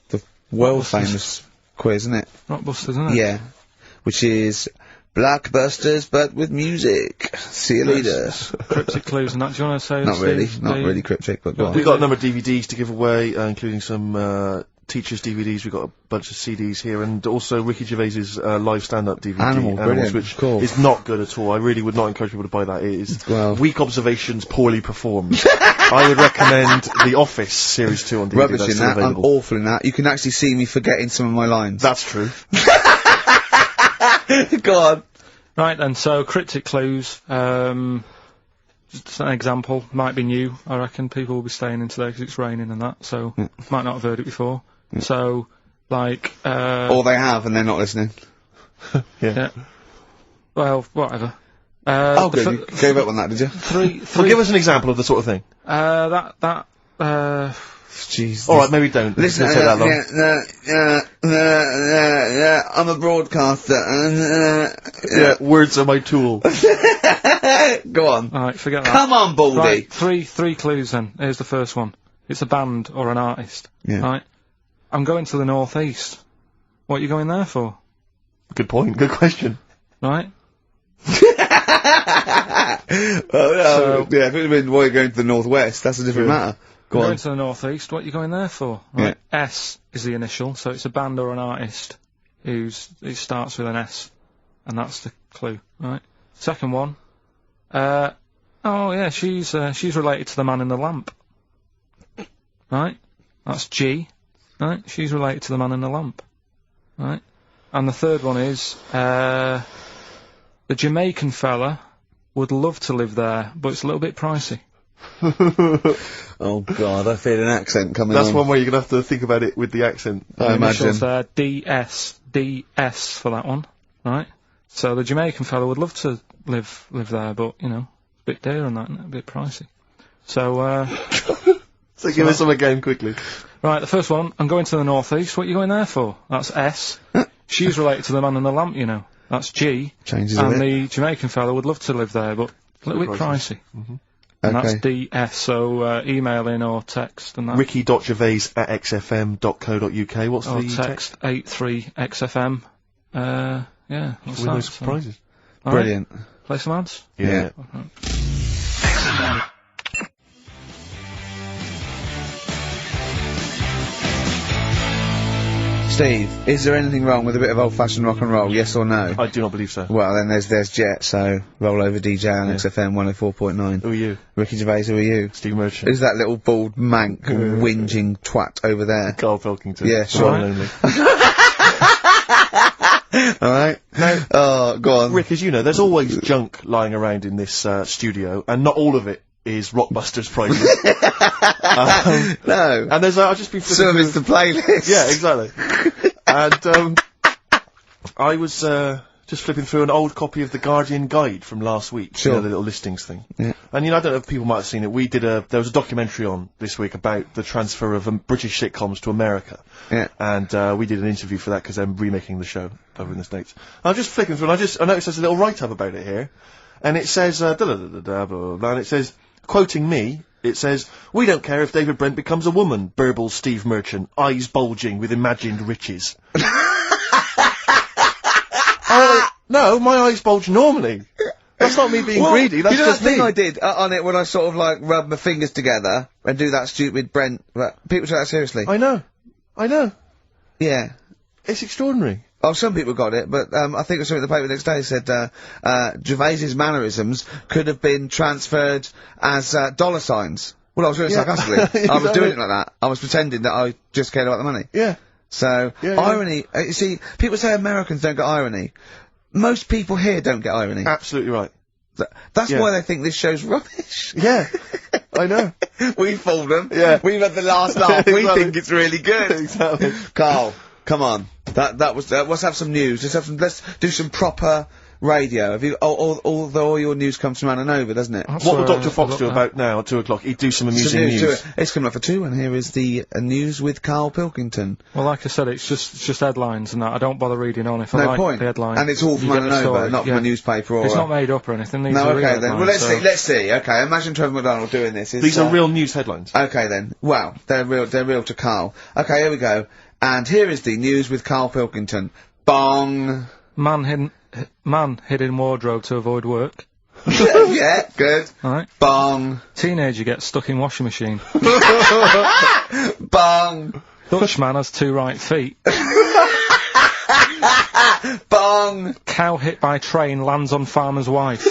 the world famous quiz, isn't it? Rockbusters, isn't it? Yeah. Which is Blockbusters, but with music. See you later. Cryptic clues and that. Do you want to say? Not really, Steve, not really cryptic, but go on. We've got a number of DVDs to give away, including some teachers' DVDs. We've got a bunch of CDs here, and also Ricky Gervais's live stand-up DVD, Animal, brilliant, which cool. is not good at all. I really would not encourage people to buy that. It is Well. weak observations, poorly performed. I would recommend The Office Series 2 on DVD. Rubbish That's in still that, I'm available. awful in that. You can actually see me forgetting some of my lines. That's true. Go on. Right then, so cryptic clues, just an example, might be new, I reckon. People will be staying in today because it's raining and that, so might not have heard it before. So, like, Or they have and they're not listening. yeah. Well, whatever. Oh, good. You gave up on that, did you? Well, give us an example of the sort of thing. Jesus. Alright, maybe don't. Listen, It's gonna take that long. I'm a broadcaster. Yeah, words are my tool. Go on. Alright, forget that. Come on, Baldy. Right, three clues then. Here's the first one. It's a band or an artist. Yeah. Right? I'm going to the northeast. What are you going there for? Good point. Good question. Right? Yeah, if it had been why you're going to the northwest, that's a different matter. Go I'm on. going to the northeast. What are you going there for? Right? S is the initial, so it's a band or an artist it starts with an S, and that's the clue. Right? Second one. Oh yeah, she's related to the man in the lamp. Right? That's G. Right? She's related to the man in the lamp. Right? And the third one is, the Jamaican fella would love to live there, but it's a little bit pricey. Oh God, I feel an accent coming That's on. one way you're gonna have to think about it with the accent. I imagine. Initials there, DS for that one. Right? So the Jamaican fella would love to live there, but, you know, a bit dear on that, isn't it? A bit pricey. So, So give us some again quickly. right, the first one, I'm going to the northeast. What are you going there for? That's S. She's related to the man in the lamp, you know. That's G. Changes a And bit. the Jamaican fella would love to live there, but a little bit pricey. And that's Okay. DS, so email in or text and that. Ricky.gervais@xfm.co.uk. What's or the text 83XFM. Yeah, what's With that? no surprises. All right, Brilliant. play some ads. Yeah. Steve, is there anything wrong with a bit of old-fashioned rock and roll? Yes or no? I do not believe so. Well, then there's Jet, so roll over DJ on XFM 104.9. Who are you? Ricky Gervais, who are you? Steve Merchant. Who's that little bald mank whinging twat over there? Carl Pilkington. Yeah, sure. One and only. Alright? No. Oh, go on. Rick, as you know, there's always junk lying around in this studio, and not all of it is Rockbusters prizes. No. And there's I've just been flipping Some of through- it's the playlist. Yeah, exactly. And I was just flipping through an old copy of the Guardian Guide from last week. Sure. You know, the little listings thing. Yeah. And you know, I don't know if people might have seen it. There was a documentary on this week about the transfer of British sitcoms to America. Yeah. And we did an interview for that because I'm remaking the show over in the States. I was just flicking through and I noticed there's a little write-up about it here. And it says, blah, blah, blah, blah, and it says, quoting me, it says, "We don't care if David Brent becomes a woman," burbles Steve Merchant, eyes bulging with imagined riches. No, my eyes bulge normally. That's not me being greedy, that's you know just that thing me. I did on it when I sort of like rub my fingers together and do that stupid Brent... People take that seriously. I know. Yeah. It's extraordinary. Oh, some people got it, but I think it was something in the paper the next day said Gervais's mannerisms could have been transferred as dollar signs. Well, I was doing it sarcastically. I was doing it like that. I was pretending that I just cared about the money. Yeah. So, irony... you see, people say Americans don't get irony. Most people here don't get irony. Absolutely right. That's Yeah. why they think this show's rubbish. Yeah, I know. We fooled them. Yeah. We've had the last laugh. We Exactly. think it's really good. Exactly. Carl, come on. Let's have some news. Let's do some proper radio. Have you, all your news comes from Ananover, doesn't it? That's What will where Dr. Fox I do got about now at 2 o'clock? He'd do some amusing Some news. to it. It's coming up for 2, and here is the news with Carl Pilkington. Well, like I said, it's just headlines and that. I don't bother reading on if I No like point. the headline. And it's all from You get the Ananover, story, not from yeah. a newspaper or It's a- not made up or anything. These No, are real okay then. Well, headlines, let's so- see. Let's see. Okay, imagine Trevor McDonald doing this. It's, These are real news headlines. Okay then. Well, they're real to Carl. Okay, here we go. And here is the news with Carl Pilkington. Bong. Man hid in wardrobe to avoid work. Yeah, good. Right. Bong. Teenager gets stuck in washing machine. Bong. Dutchman has 2 right feet. Bong. Cow hit by train lands on farmer's wife.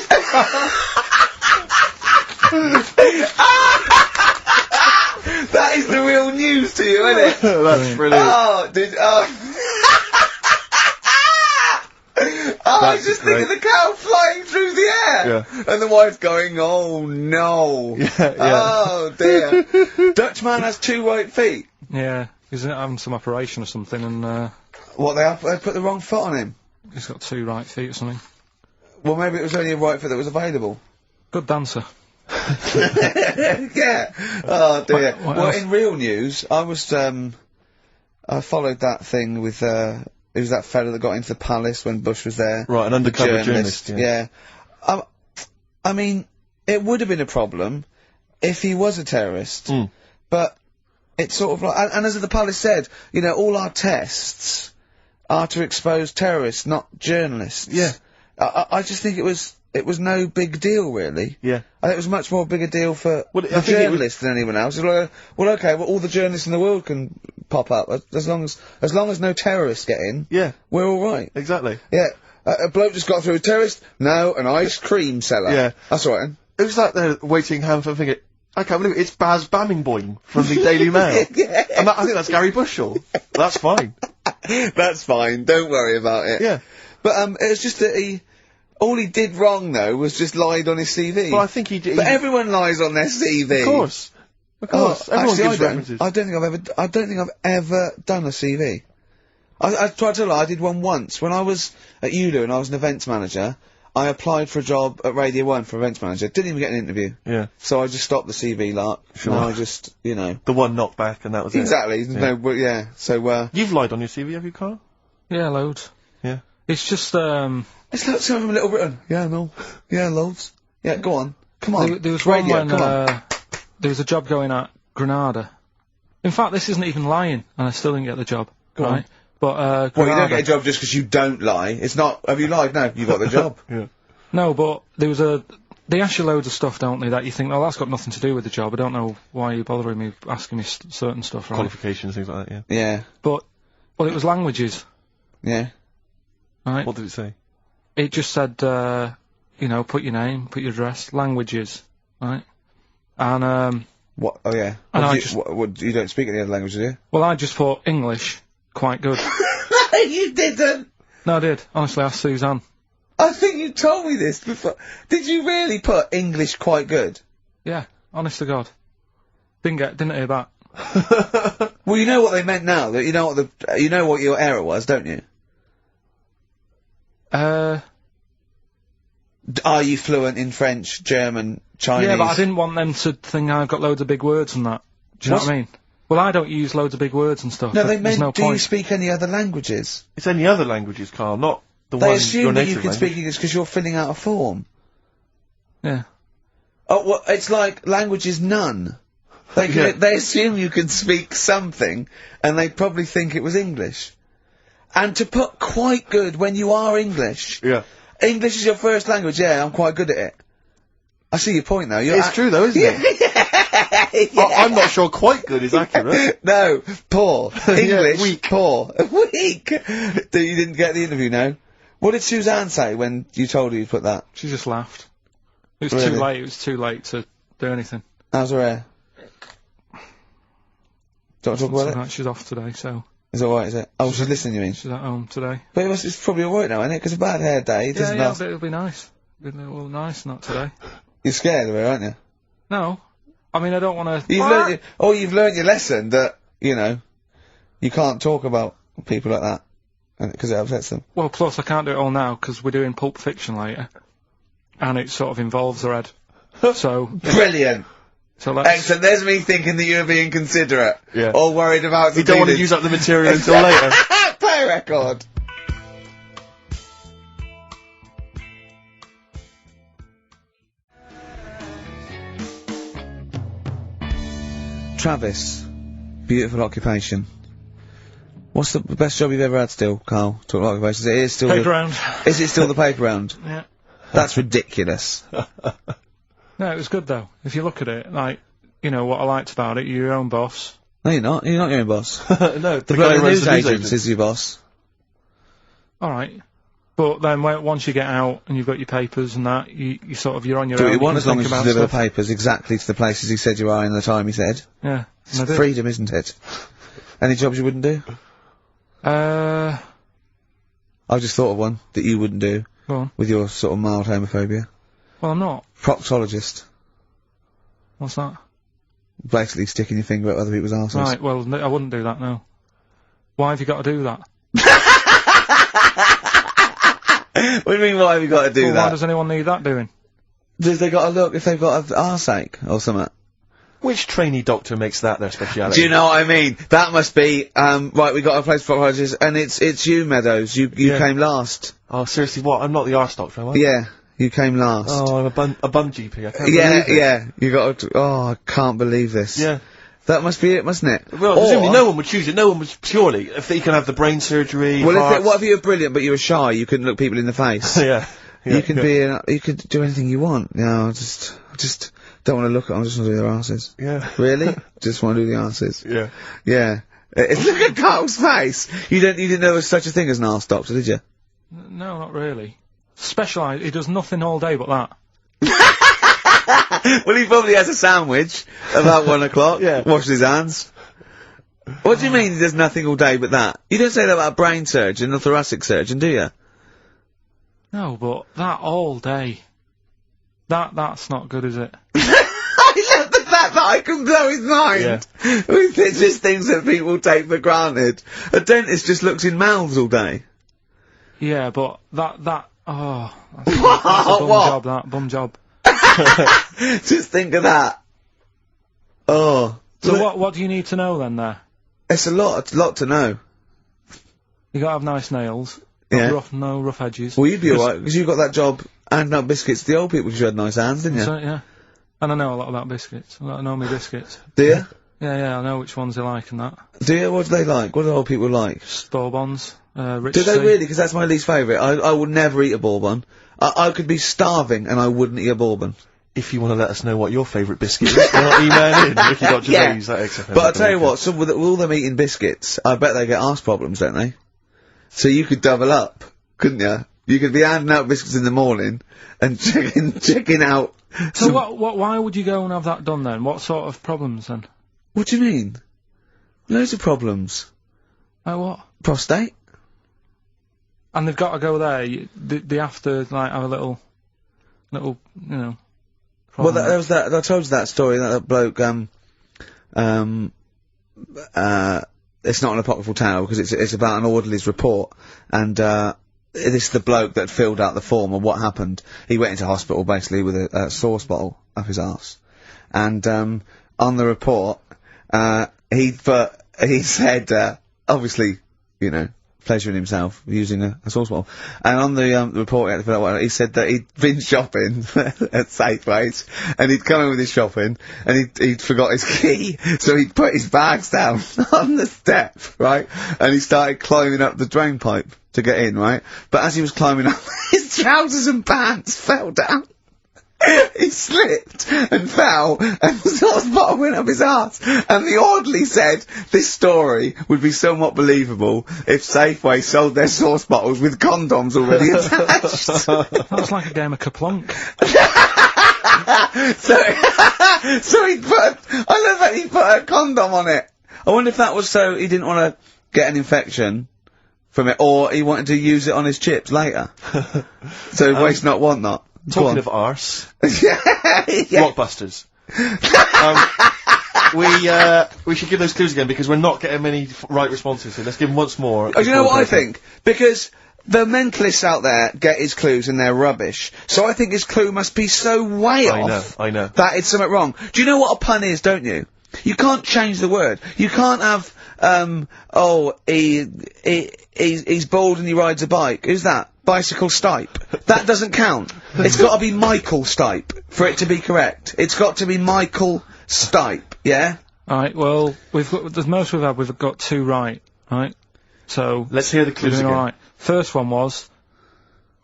That is the real news to you, isn't it? That's brilliant. I was That's just thinking great. the cow flying through the air. Yeah. And the wife going, oh no. Yeah. Oh dear. Dutchman has 2 right feet. Yeah, he's having some operation or something, and What, they put the wrong foot on him? he's got 2 right feet or something. Well, maybe it was only a right foot that was available. Good dancer. Yeah. Oh dear. What Well, else? in real news, I was, I followed that thing with, it was that fella that got into the palace when Bush was there. Right, an The undercover journalist. Yeah. I mean, it would have been a problem if he was a terrorist. Mm. But it's sort of like, and as the palace said, you know, all our tests are to expose terrorists, not journalists. Yeah. I just think it was no big deal, really. Yeah. I think it was much more big a deal for Well, I the think it was- journalists than anyone else. It's like, well, okay, well, all the journalists in the world can pop up as long as no terrorists get in. Yeah. We're all right. Exactly. Yeah. A bloke just got through a terrorist. No, an ice cream seller. Yeah. That's all right. It was like they're waiting hand for finger. I can't believe it. It's Baz Bammingboyne from the Daily Mail. Yeah. And I think that's Gary Bushell. That's fine. That's fine. Don't worry about it. Yeah. But it was just that all he did wrong though was just lied on his CV. Well, I think he did. But everyone lies on their CV. Of course. Of course. Everyone actually, gives references. I don't think I've ever done a CV. I tried to lie. I did one once when I was at ULU and I was an events manager. I applied for a job at Radio 1 for events manager. Didn't even get an interview. Yeah. So I just stopped the CV lark. Sure. And I just, you know. The one knocked back and that was Exactly. it. No, but yeah. So, You've lied on your CV, have you, Carl? Yeah, loads. Yeah. It's just, it's like something from Little Britain. Yeah, no. Yeah, loads. Yeah, go on. Come on. there was It's radio, one when, come on. there was a job going at Granada. In fact, this isn't even lying, and I still didn't get the job. Go on. right? But, Well, you Granada. don't get a job just because you don't lie. It's not, have you lied? No, you got the job. Yeah. No, but there was they ask you loads of stuff, don't they, that you think, oh, that's got nothing to do with the job. I don't know why you're bothering me, asking me certain stuff, right? Qualifications, things like that, yeah. Yeah. But, well, it was languages, Yeah. right? What did it say? It just said, you know, put your name, put your address, languages, right? And, What? Oh, yeah. And I What, do you, just- what, you don't speak any other languages, do you? well, I just thought English, quite good. You didn't! No, I did. Honestly, asked Suzanne. I think you told me this before. Did you really put English quite good? Yeah, honest to God. Didn't hear that. Well, you know what they meant now. That you know what your error was, don't you? Are you fluent in French, German, Chinese? Yeah, but I didn't want them to think I've got loads of big words and that. Do you know what I mean? Well, I don't use loads of big words and stuff. No, but they there's meant, no do you point. speak any other languages? It's any other languages, Carl, not the They one your assume that you native can language. speak English because you're filling out a form. Yeah. Oh, well, it's like language is none. Yeah. They assume you can speak something, and they probably think it was English. And to put quite good when you are English. Yeah. English is your first language, yeah, I'm quite good at it. I see your point now. You're It's true though, isn't it? I'm not sure quite good is accurate. No, poor. English, weak. poor. Weak. You didn't get the interview, no? What did Suzanne say when you told her you put that? She just laughed. It was Really? too late. It was too late to do anything. How's her hair? Do you want to talk about it? Right, she's off today, so Is it alright, is it? Oh, she's listening, you mean? she's at home today. But it's probably alright now, isn't it? Because a bad hair day, it Yeah, doesn't yeah, last. but it'll be nice. Been a little nice, not today. You're scared of her, aren't you? No. I mean, I don't want to... You've learned your lesson that, you know, you can't talk about people like that. Because it upsets them. Well, plus I can't do it all now, because we're doing Pulp Fiction later. And it sort of involves her head. So... Brilliant! So let's... Excellent, there's me thinking that you're being considerate. Yeah. Or worried about... You don't want to use up the material until later. Play a record! Travis. Beautiful occupation. What's the best job you've ever had still, Carl? Talk about occupations. It is still Paper round. Is it still the paper round? Yeah. That's ridiculous. No, it was good though. If you look at it, like, you know, what I liked about it, you're your own boss. No, you're not. You're not your own boss. No, The guy who runs news the news agent is your boss. Alright. But then once you get out and you've got your papers and that, you sort of, you're on your Do own. what you want can as long think as you about deliver the stuff. papers exactly to the places he said you are in the time he said. Yeah. It's and I did. freedom, isn't it? Any jobs you wouldn't do? Go I've just thought of one that you wouldn't do on. with your sort of mild homophobia. Well, I'm not. Proctologist. What's that? Basically sticking your finger up other people's arses. Right, well, I wouldn't do that, no. Why have you got to do that? What do you mean, why have you got to do Well, that? why does anyone need that doing? Does they got to look if they've got an arseache or something? Which trainee doctor makes that their speciality? Do you know what I mean? That must be, right, we got a place for proctologists, and it's you, Meadows. You Yeah. came last. Oh, seriously, what? I'm not the arse doctor, am I? Yeah, you came last. Oh, I'm a bum GP. I can't yeah, believe it. yeah. You got to, oh, I can't believe this. Yeah. That must be it, mustn't it? Well, presumably no one would choose it. No one would purely. If they can have the brain surgery. Well, hearts. what if you were brilliant but you were shy? You couldn't look people in the face. yeah. You can you could do anything you want. I just don't want to look at them. I just want to do their asses. Yeah. Really? Just want to do the asses. Yeah. Yeah. Look at Carl's face. You didn't know there was such a thing as an arse doctor, did you? No, not really. Specialised, he does nothing all day but that. Well, he probably has a sandwich about 1 o'clock. Yeah. Washes his hands. What do you mean he does nothing all day but that? You don't say that about a brain surgeon or thoracic surgeon, do you? No, but that all day. That's not good, is it? I love the fact that I can blow his mind with just things that people take for granted. A dentist just looks in mouths all day. Yeah, but that's a bum What? bum job. Just think of that. Oh. So what do you need to know then there? It's a lot to know. You gotta have nice nails. Yeah. No rough edges. Well, you'd be alright, because you got that job handing out biscuits to the old people because you had nice hands, didn't you? So, yeah. And I know a lot about biscuits. I know my biscuits. Do you? Yeah, I know which ones they like and that. Do you? What do they like? What do old people like? Bourbons, rich Do they tea. really? Because that's my least favourite. I would never eat a bourbon. I could be starving and I wouldn't eat a bourbon. If you want to let us know what your favourite biscuit is, email in. Ricky.gervais@xfm. But I'll tell you what, with all them eating biscuits, I bet they get arse problems, don't they? So you could double up, couldn't you? You could be handing out biscuits in the morning and checking out. So why would you go and have that done then? What sort of problems then? What do you mean? Loads of problems. Like what? Prostate. And they've got to go there. They have to like have a little, you know. Well, problem. there was that. I told you that story. That bloke. It's not an apocryphal tale because it's about an orderly's report, and this is the bloke that filled out the form of what happened. He went into hospital basically with a sauce bottle up his arse, and on the report, he said obviously, you know, pleasuring himself using a sauce bottle. And on the report he said that he'd been shopping at Safeways, and he'd come in with his shopping, and he'd forgot his key, so he'd put his bags down on the step, right? And he started climbing up the drain pipe to get in, right? But as he was climbing up, his trousers and pants fell down. He slipped and fell, and the sauce bottle went up his arse. And the orderly said this story would be somewhat believable if Safeway sold their sauce bottles with condoms already attached. That was like a game of Kaplunk. So he put, I love that he put a condom on it. I wonder if that was so he didn't want to get an infection from it, or he wanted to use it on his chips later. So waste not, want not. Talking of arse, yeah. Blockbusters. We should give those clues again because we're not getting many right responses here. Let's give them once more. Oh, do you know what I think? Because the mentalists out there get his clues and they're rubbish. So I think his clue must be so way off. I know. That it's something wrong. Do you know what a pun is, don't you? You can't change the word. You can't have, he's bald and he rides a bike. Who's that? Bicycle Stipe. That doesn't count. It's got to be Michael Stipe for it to be correct. It's got to be Michael Stipe, yeah? Alright, well, the most we've got 2 right, right? So... Let's hear the clues again. Alright. First one was,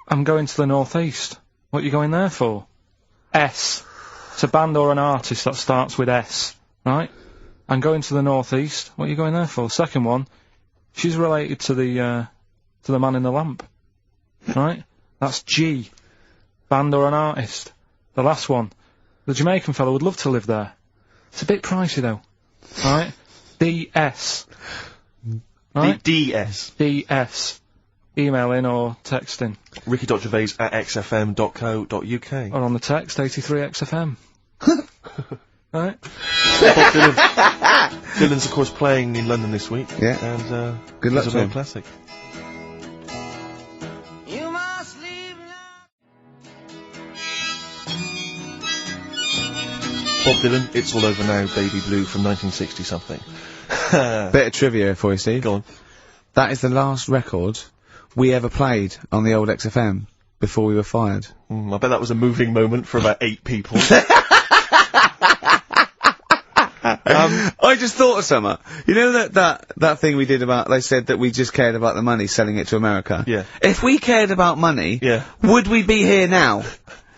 I'm going to the northeast. What are you going there for? S. It's a band or an artist that starts with S, right? I'm going to the northeast. What are you going there for? Second one, she's related to the man in the lamp, right? That's G. Band or an artist. The last one, the Jamaican fellow would love to live there. It's a bit pricey though, right? DS. Right? DS. DS. Email in or text in. ricky.gervais@xfm.co.uk. Or on the text, 83XFM. Right? Dylan's, of course, playing in London this week. Yeah. And, good luck to him. Classic. Bob Dylan, It's All Over Now, Baby Blue from 1960-something. Bit of trivia for you, Steve. Go on. That is the last record we ever played on the old XFM before we were fired. I bet that was a moving moment for about 8 people. I just thought of something. You know that thing we did about, they said that we just cared about the money, selling it to America? Yeah. If we cared about money, yeah, would we be here now?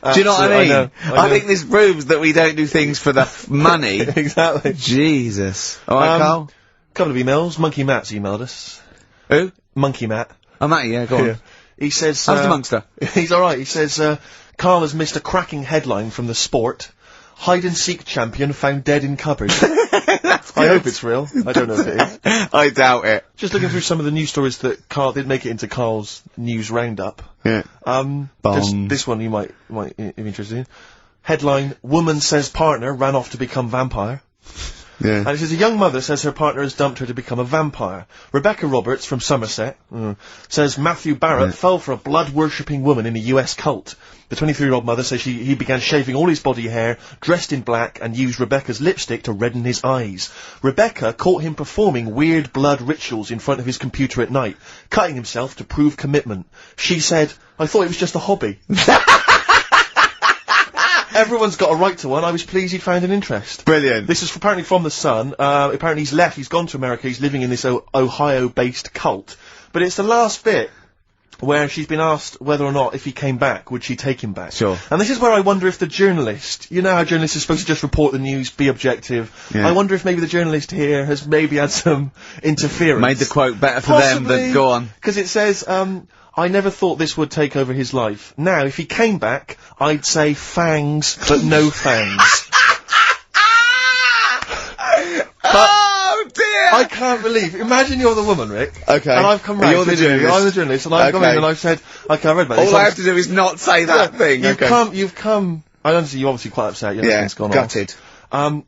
Do you know what I mean? I know. I think this proves that we don't do things for the money. Exactly. Jesus. Alright, Carl? Couple of emails. Monkey Matt's emailed us. Who? Monkey Matt. Oh, Matty, yeah, go on. Yeah. He says... How's the Monkster? He's alright. He says, Carl has missed a cracking headline from the Sport. Hide-and-seek champion found dead in cupboard. I hope it's real. I don't know if it is. I doubt it. Just looking through some of the news stories that Carl did make it into Carl's news roundup. Yeah. This one you might be interested in. Headline, woman says partner ran off to become vampire. Yeah. And it says, a young mother says her partner has dumped her to become a vampire. Rebecca Roberts from Somerset says Matthew Barrett fell for a blood-worshipping woman in a US cult. The 23-year-old mother says he began shaving all his body hair, dressed in black, and used Rebecca's lipstick to redden his eyes. Rebecca caught him performing weird blood rituals in front of his computer at night, cutting himself to prove commitment. She said, I thought it was just a hobby. Everyone's got a right to one. I was pleased he'd found an interest. Brilliant. This is apparently from The Sun. Apparently he's left. He's gone to America. He's living in this Ohio-based cult. But it's the last bit where she's been asked whether or not, if he came back, would she take him back? Sure. And this is where I wonder if the journalist, you know how journalists are supposed to just report the news, be objective. Yeah. I wonder if maybe the journalist here has maybe had some interference. Made the quote better for them than go on. Because it says, I never thought this would take over his life. Now, if he came back, I'd say fangs, but no fangs. Oh dear! I can't believe. Imagine you're the woman, Rick. Okay. And I've come round. You're the journalist. I'm the journalist, and I've come in and I've said, okay, I read about this. All I have to do is not say that thing. You've come. I understand you're obviously quite upset. Everything's gone gutted. off.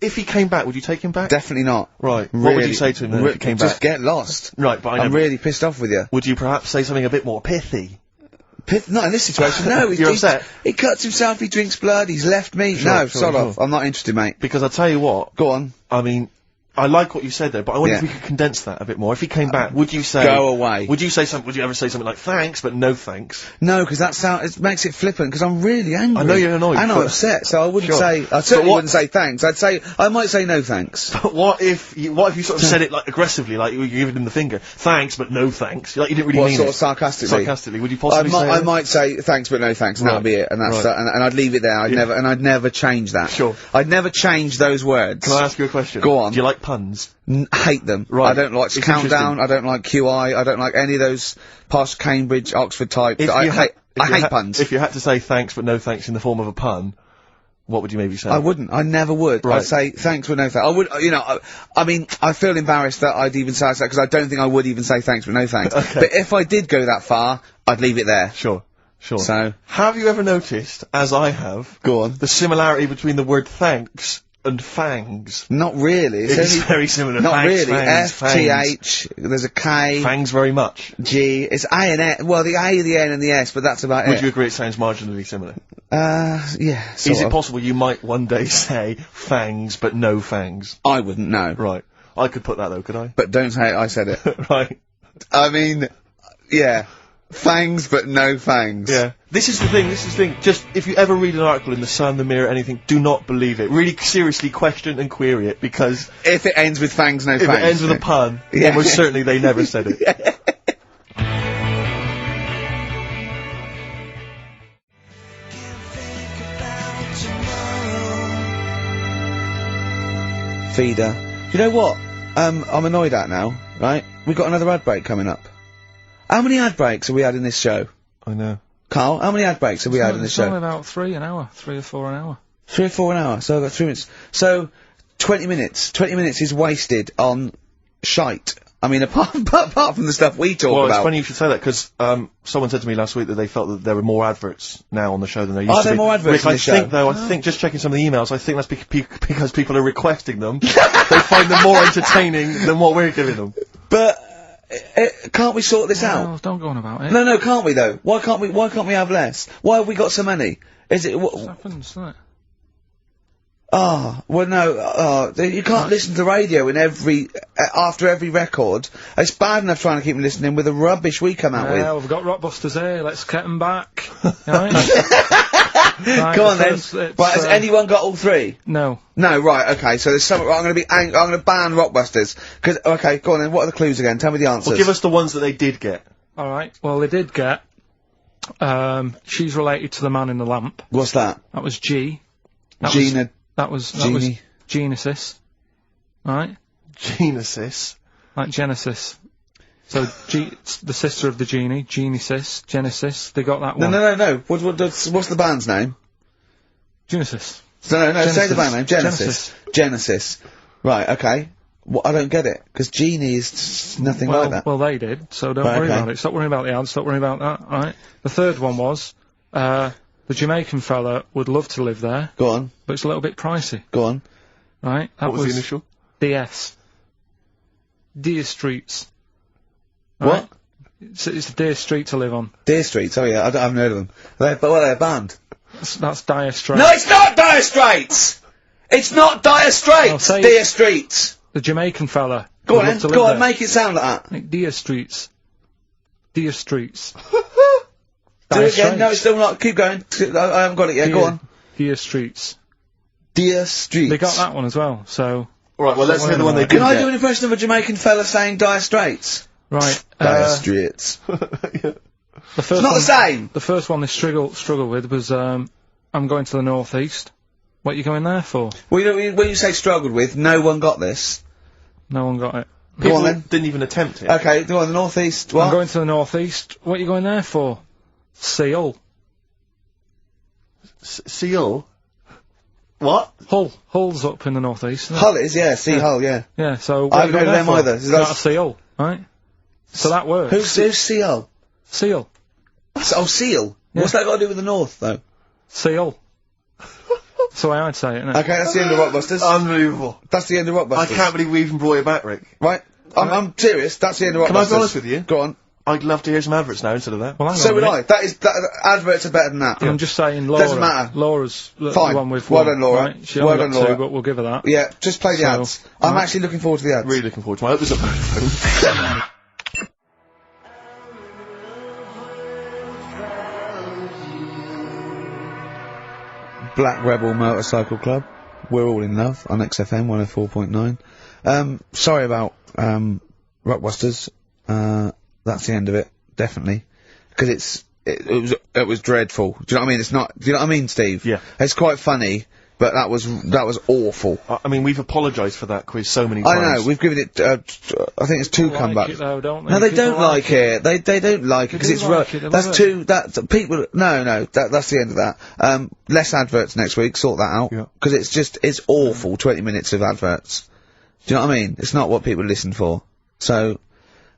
If he came back, would you take him back? Definitely not. Right. Really, What would you say to him then if he came back? Just get lost. Right, but I'm really pissed off with you. Would you perhaps say something a bit more pithy? Not in this situation, no. You're upset? He cuts himself, he drinks blood, he's left me. No, sod off. I'm not interested, mate. Because I'll tell you what. Go on. I mean, I like what you said there, but I wonder if we could condense that a bit more. If he came back, would you say... Go away. Would you ever say something like, thanks, but no thanks? No, because it makes it flippant, because I'm really angry. I know you're annoyed. And I'm upset, so I wouldn't say... I certainly wouldn't say thanks. I might say no thanks. But what if you sort of said it, like, aggressively, like you were giving him the finger? Thanks, but no thanks. Like, you didn't really mean sort it. of sarcastically? Sarcastically. Would you possibly say I might say thanks, but no thanks, and that'll be it. And that's and I'd leave it there. I'd never change that. Sure. I'd never change those words. Can I ask you a question? Go on. Do you like puns? Hate them. Right. I don't like Countdown, I don't like QI, I don't like any of those posh Cambridge, Oxford type. I hate puns. If you had to say thanks but no thanks in the form of a pun, what would you maybe say? I wouldn't. I never would. Right. I'd say thanks but no thanks. I would, I mean, I feel embarrassed that I'd even say that because I don't think I would even say thanks but no thanks. Okay. But if I did go that far, I'd leave it there. Sure. Sure. So, Have you ever noticed, as I have, go on. the similarity between the word thanks and fangs? Not really. It's only- very similar. Not Thanks, really. fangs, F-T-H, there's a K, Fangs very much. G, it's A and S, well, the A, the N and the S, but that's about Would it. you agree it sounds marginally similar? Yeah, Is sort it of. possible you might one day say fangs but no fangs? I wouldn't know. Right. I could put that though, could I? But don't say I said it. Right. I mean, yeah. Fangs, but no fangs. Yeah. This is the thing. Just, if you ever read an article in The Sun, The Mirror, anything, do not believe it. Really seriously question and query it, because If it ends with fangs, no if fangs. it ends with a pun, Yeah. almost certainly they never said it. Feeder. You know what? I'm annoyed at now, right? We've got another ad break coming up. How many ad breaks have we had in this show? I know. Carl, how many ad breaks have we had in this It's only show? about 3 an hour, 3 or 4 an hour. 3 or 4 an hour, so I've got 3 minutes. So, 20 minutes. 20 minutes is wasted on shite. I mean, apart from the stuff we talk Well, about. it's funny you should say that, because someone said to me last week that they felt that there were more adverts now on the show than there used Are to there be. more adverts Rick, in I the show? think, though, I think, just checking some of the emails, I think that's because people are requesting them. They find them more entertaining than what we're giving them. But, can't we sort this out? Well, don't go on about it. No, can't we though? Why can't we have less? Why have we got so many? Is it, It happens, doesn't it? well no, you can't listen to the radio in after every record. It's bad enough trying to keep them listening with the rubbish we come out with. Yeah, we've got Rockbusters here, let's get them back. Right? Right, Go on then. it's, Right, has anyone got all 3? No. No, right, okay, so there's some, I'm gonna ban Rockbusters. Okay, go on then, what are the clues again? Tell me the answers. Well, give us the ones that they did get. Alright, well they did get, she's related to the man in the lamp. What's that? That was G. Gina. That was Genie. Genesis. Right? Genesis. Like Genesis. So, the sister of the genie, Genesis, Genesis, they got that one. No. What's the band's name? Genesis. No, say Genesis. the band name. Genesis. Right, okay. Well, I don't get it, because Genie is nothing like that. Well, they did, so don't Right, worry okay. about it. Stop worrying about the ads, stop worrying about that, right? The third one was, the Jamaican fella would love to live there, Go on, but it's a little bit pricey, go on. right? That What was the initial? DS. Deer Streets. What? Right? It's a Deer Street to live on. Deer Streets, oh yeah, I haven't heard of them. They're a band. That's Dire Straits. No, it's not Dire Straits! It's not Dire Straits! say- Deer Streets! The Jamaican fella. Go would on love then, to live go on, there. make it sound like that. Like Deer Streets. Deer Streets. Do Dire it again, no, Straits. it's still not, keep going. I haven't got it yet, go on. Deer Streets. Deer Streets. They got that one as well, so... Alright, well, let's hear the one they did Can I get. do an impression of a Jamaican fella saying Dire Straits? Right, Dire Straits. the first It's not one, the same! The first one they struggled with was, I'm going to the northeast. What are you going there for? Well, you know, when you say struggled with, no one got this. No one got it. Go People on then. didn't even attempt it. Okay, go on, the northeast, what? I'm going to the northeast. What are you going there for? Seal. Seal? What? Hull's up in the northeast. Isn't it? Hull is, yeah, Sea Hull, yeah. Yeah, so... I haven't heard of them either. Is that- Not a seal, right? So that works. Who's Sea Hull? Seal. Oh, Seal. Yeah. What's that got to do with the north, though? Seal. That's the way I'd say it, innit? Okay, that's the end of Rockbusters. Unbelievable. That's the end of Rockbusters. I can't believe we even brought it back, Rick. Right? I'm serious, that's the end of Rockbusters. Can I be honest with you? Go on. I'd love to hear some adverts now instead of that. Well, hang So on a would minute. adverts are better than that. I'm just saying Laura. Doesn't matter. Laura's the Fine. one with Well one, done, Laura. Right? She Well only done, got 2, Laura. but we'll give her that. Yeah, just play the So, ads. I'm right. actually looking forward to the ads. Really looking forward to it. I hope there's a phone. Black Rebel Motorcycle Club. We're all in love on XFM 104.9. Sorry about, Rockbusters. That's the end of it. Definitely. Because it was dreadful. Do you know what I mean? Do you know what I mean, Steve? Yeah. It's quite funny, but that was awful. I mean, we've apologised for that quiz so many I times. know, we've given it, I think it's 2 Like comebacks. it though, don't they? No, they People don't like it. They don't like it because do it's like it, they that's love too. That people. No. That's the end of that. Less adverts next week. Sort that out. Yeah. Because it's awful. 20 minutes of adverts. Do you know what I mean? It's not what people listen for. So,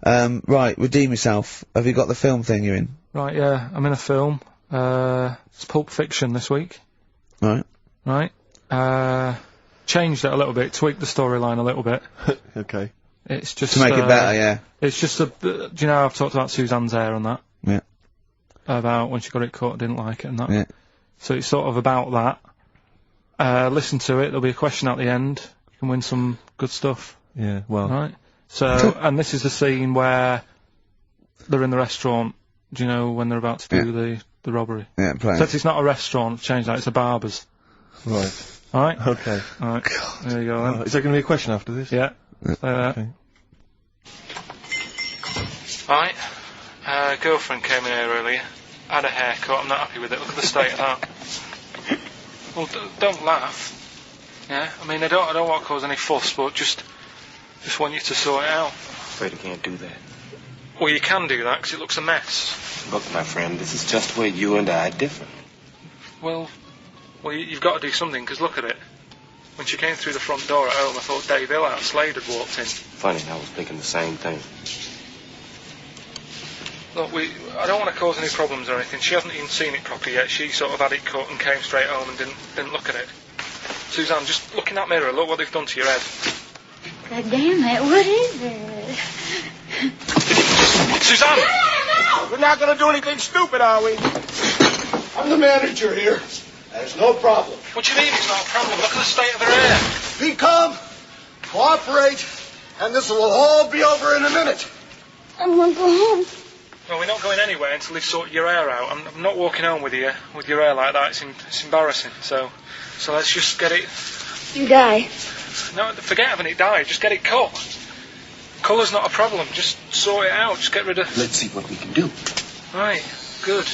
right. Redeem yourself. Have you got the film thing you're in? Right, yeah, I'm in a film. It's Pulp Fiction this week. Right. Right. Changed it a little bit, tweaked the storyline a little bit. Okay. It's just To make it better, yeah. It's just do you know how I've talked about Suzanne's hair and that? Yeah. About when she got it cut, didn't like it and that. Yeah. So it's sort of about that. Listen to it, there'll be a question at the end. You can win some good stuff. Yeah, well. Right? So, and this is the scene where they're in the restaurant, do you know, when they're about to do the robbery. Yeah, play. So it's not a restaurant, change that, it's a barber's. Right. Alright? Okay. Alright. There you go then. Is there going to be a question after this? Yeah. Stay there. Okay. Right. Girlfriend came in here earlier. Had a haircut, I'm not happy with it. Look at the state of that. Well, don't laugh. Yeah? I mean, I don't want to cause any fuss, but just want you to sort it out. Afraid I can't do that. Well, you can do that, because it looks a mess. Look, my friend, this is just where you and I differ. Well, you've got to do something, because look at it. When she came through the front door at home, I thought Dave Hill out Slade had walked in. Funny, I was thinking the same thing. Look, I don't want to cause any problems or anything. She hasn't even seen it properly yet. She sort of had it cut and came straight home and didn't look at it. Suzanne, just look in that mirror. Look what they've done to your head. God damn it, what is it? Suzanne! We're not going to do anything stupid, are we? I'm the manager here. There's no problem. What do you mean it's not a problem? Look at the state of her hair. Be calm, cooperate, and this will all be over in a minute. I want to go home. Well, we're not going anywhere until they've sorted your hair out. I'm not walking home with you with your hair like that. It's embarrassing. So let's just get it. You die. No, forget having it dyed. Just get it cut. Colour's not a problem. Just sort it out. Just get rid of. Let's see what we can do. Right. Good.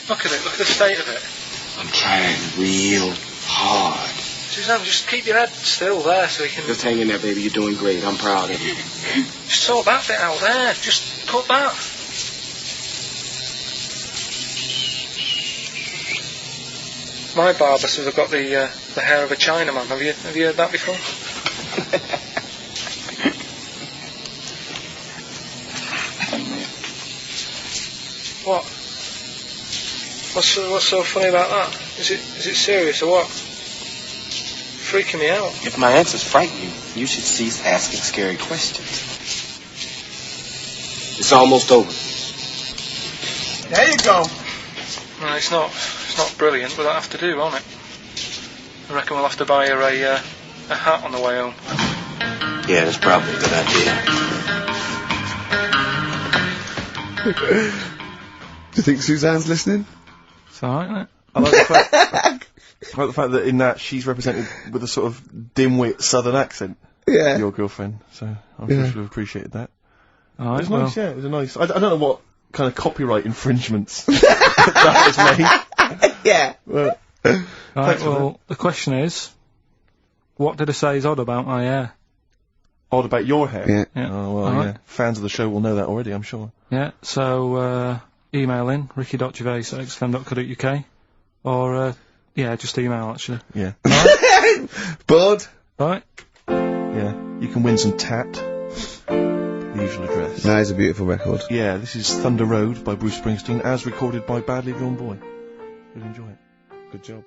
Look at it. Look at the state of it. I'm trying real hard. Suzanne, just keep your head still there so you can. Just hang in there, baby. You're doing great. I'm proud of you. Just sort that bit out there. Just cut that. My barber says I've got the hair of a Chinaman. Have you heard that before? What? What's so funny about that? Is it serious or what? Freaking me out. If my answers frighten you, you should cease asking scary questions. It's almost over. There you go. No, it's not brilliant, but that'll have to do, won't it? I reckon we'll have to buy her a hat on the way home. Yeah, that's probably a good idea. Do you think Suzanne's listening? It's alright, isn't it? I like the fact that in that she's represented with a sort of dimwit southern accent. Yeah. Your girlfriend, so I'm sure she'll have appreciated that. Alright, It was nice, yeah, it was a nice. I don't know what kind of copyright infringements that was made. Yeah. Well, Right, for well, the question is, what did I say is odd about my hair? odd about your hair. Yeah. Yeah. Oh, well, Alright. yeah. Fans of the show will know that already, I'm sure. Yeah, so, email in, ricky.gervais@xfm.co.uk, or, yeah, just email, actually. Yeah. Bored? Right? Yeah. You can win some tat. The usual address. No, it's a beautiful record. Yeah, this is Thunder Road by Bruce Springsteen, as recorded by Badly Drawn Boy. You'll enjoy it. Good job.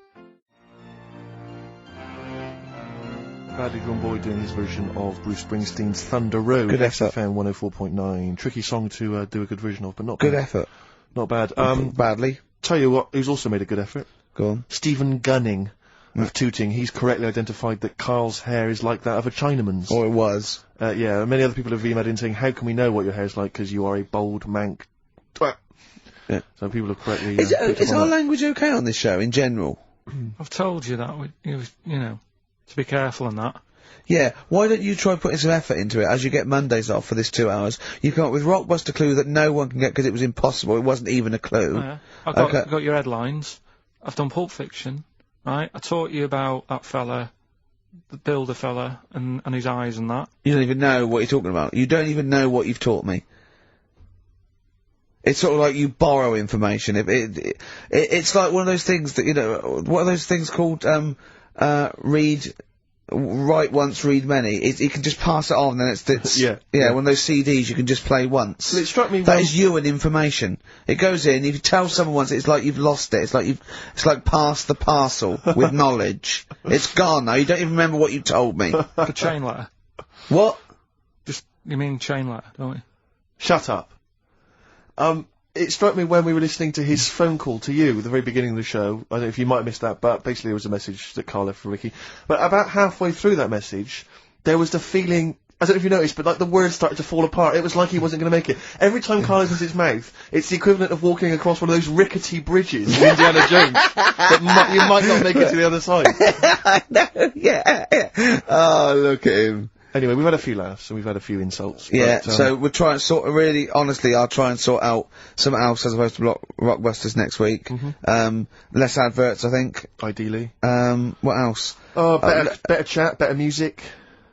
Badly Drawn Boy doing his version of Bruce Springsteen's Thunder Road. Good effort. XFM 104.9. Tricky song to do a good version of, but not Good bad. effort. Not bad. Badly. Tell you what, who's also made a good effort? Go on. Stephen Gunning of Tooting. He's correctly identified that Carl's hair is like that of a Chinaman's. Or it was. Yeah, many other people have emailed in saying, how can we know what your hair's like, because you are a bold mank twat. Yeah. So people have correctly... Is picked up on our that. language okay on this show, in general? I've told you that, you know, to be careful on that. Yeah, why don't you try putting some effort into it as you get Mondays off for this 2 hours? You come up with Rockbuster clue that no one can get because it was impossible. It wasn't even a clue. Yeah. I've got your headlines. I've done Pulp Fiction, right? I taught you about that fella, the builder fella, and his eyes and that. You don't even know what you're talking about. You don't even know what you've taught me. It's sort of like you borrow information. It's like one of those things that, you know, what are those things called, read write once, read many. He can just pass it on, and it's Yeah. one of those CDs you can just play once. Well, it struck me That is you and information. It goes in. If you tell someone once, it's like you've lost it. It's like pass the parcel with knowledge. It's gone now. You don't even remember what you told me. A chain letter. What? You mean chain letter, don't you? Shut up. It struck me when we were listening to his phone call to you at the very beginning of the show. I don't know if you might have missed that, but basically it was a message that Carl left for Ricky. But about halfway through that message, there was the feeling, I don't know if you noticed, but like the words started to fall apart. It was like he wasn't going to make it. Every time Carl opens his mouth, it's the equivalent of walking across one of those rickety bridges in Indiana Jones. That you might not make it to the other side. I know, yeah. Oh, look at him. Anyway, we've had a few laughs and we've had a few insults. Yeah, but, so we'll try and I'll try and sort out something else as opposed to Rockbusters next week. Less adverts, I think. Ideally. What else? Better chat, better music,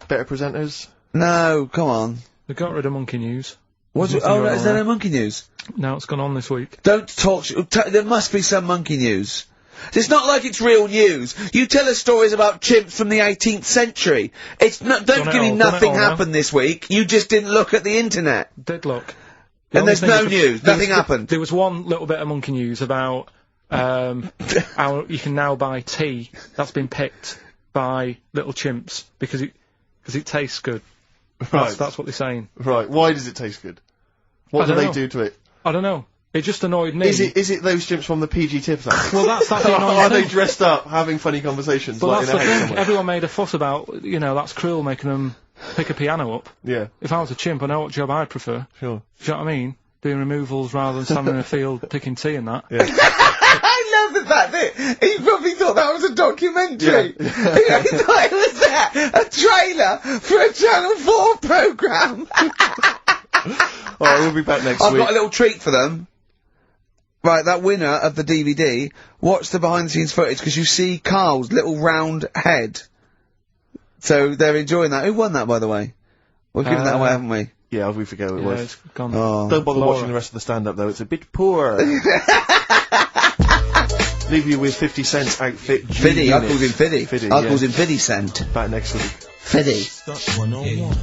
better presenters. No, come on. They got rid of Monkey News. Is there no Monkey News? No, it's gone on this week. Don't talk, there must be some Monkey News. It's not like it's real news. You tell us stories about chimps from the 18th century. Don't give me nothing happened this week. You just didn't look at the internet. Did look. And there's no news. Nothing happened. There was one little bit of Monkey News about how you can now buy tea that's been picked by little chimps because it tastes good. Right. That's what they're saying. Right. Why does it taste good? What do they do to it? I don't know. It just annoyed me. Is it those chimps from the PG Tips Act? Well, that's the annoying Are thing. they dressed up, having funny conversations, But like that's in a the house thing. somewhere? Everyone made a fuss about, that's cruel, making them pick a piano up. Yeah. If I was a chimp, I know what job I'd prefer. Sure. Do you know what I mean? Doing removals rather than standing in a field picking tea and that. Yeah. I love the fact that he probably thought that was a documentary. Yeah. He thought it was a trailer for a Channel 4 programme. Alright, we'll be back next I've week. got a little treat for them. Right, that winner of the DVD, watch the behind-the-scenes footage, because you see Carl's little round head. So they're enjoying that. Who won that, by the way? We've given that away, haven't we? Yeah, we forget who it was. It's gone. Oh. Don't bother Laura. watching the rest of the stand-up, though. It's a bit poor. Leave you with 50 Cent's outfit. Fiddy, I called him Fiddy. Fiddy, I called him Fiddy Cent. Back next week. Fiddy. Stuck 101.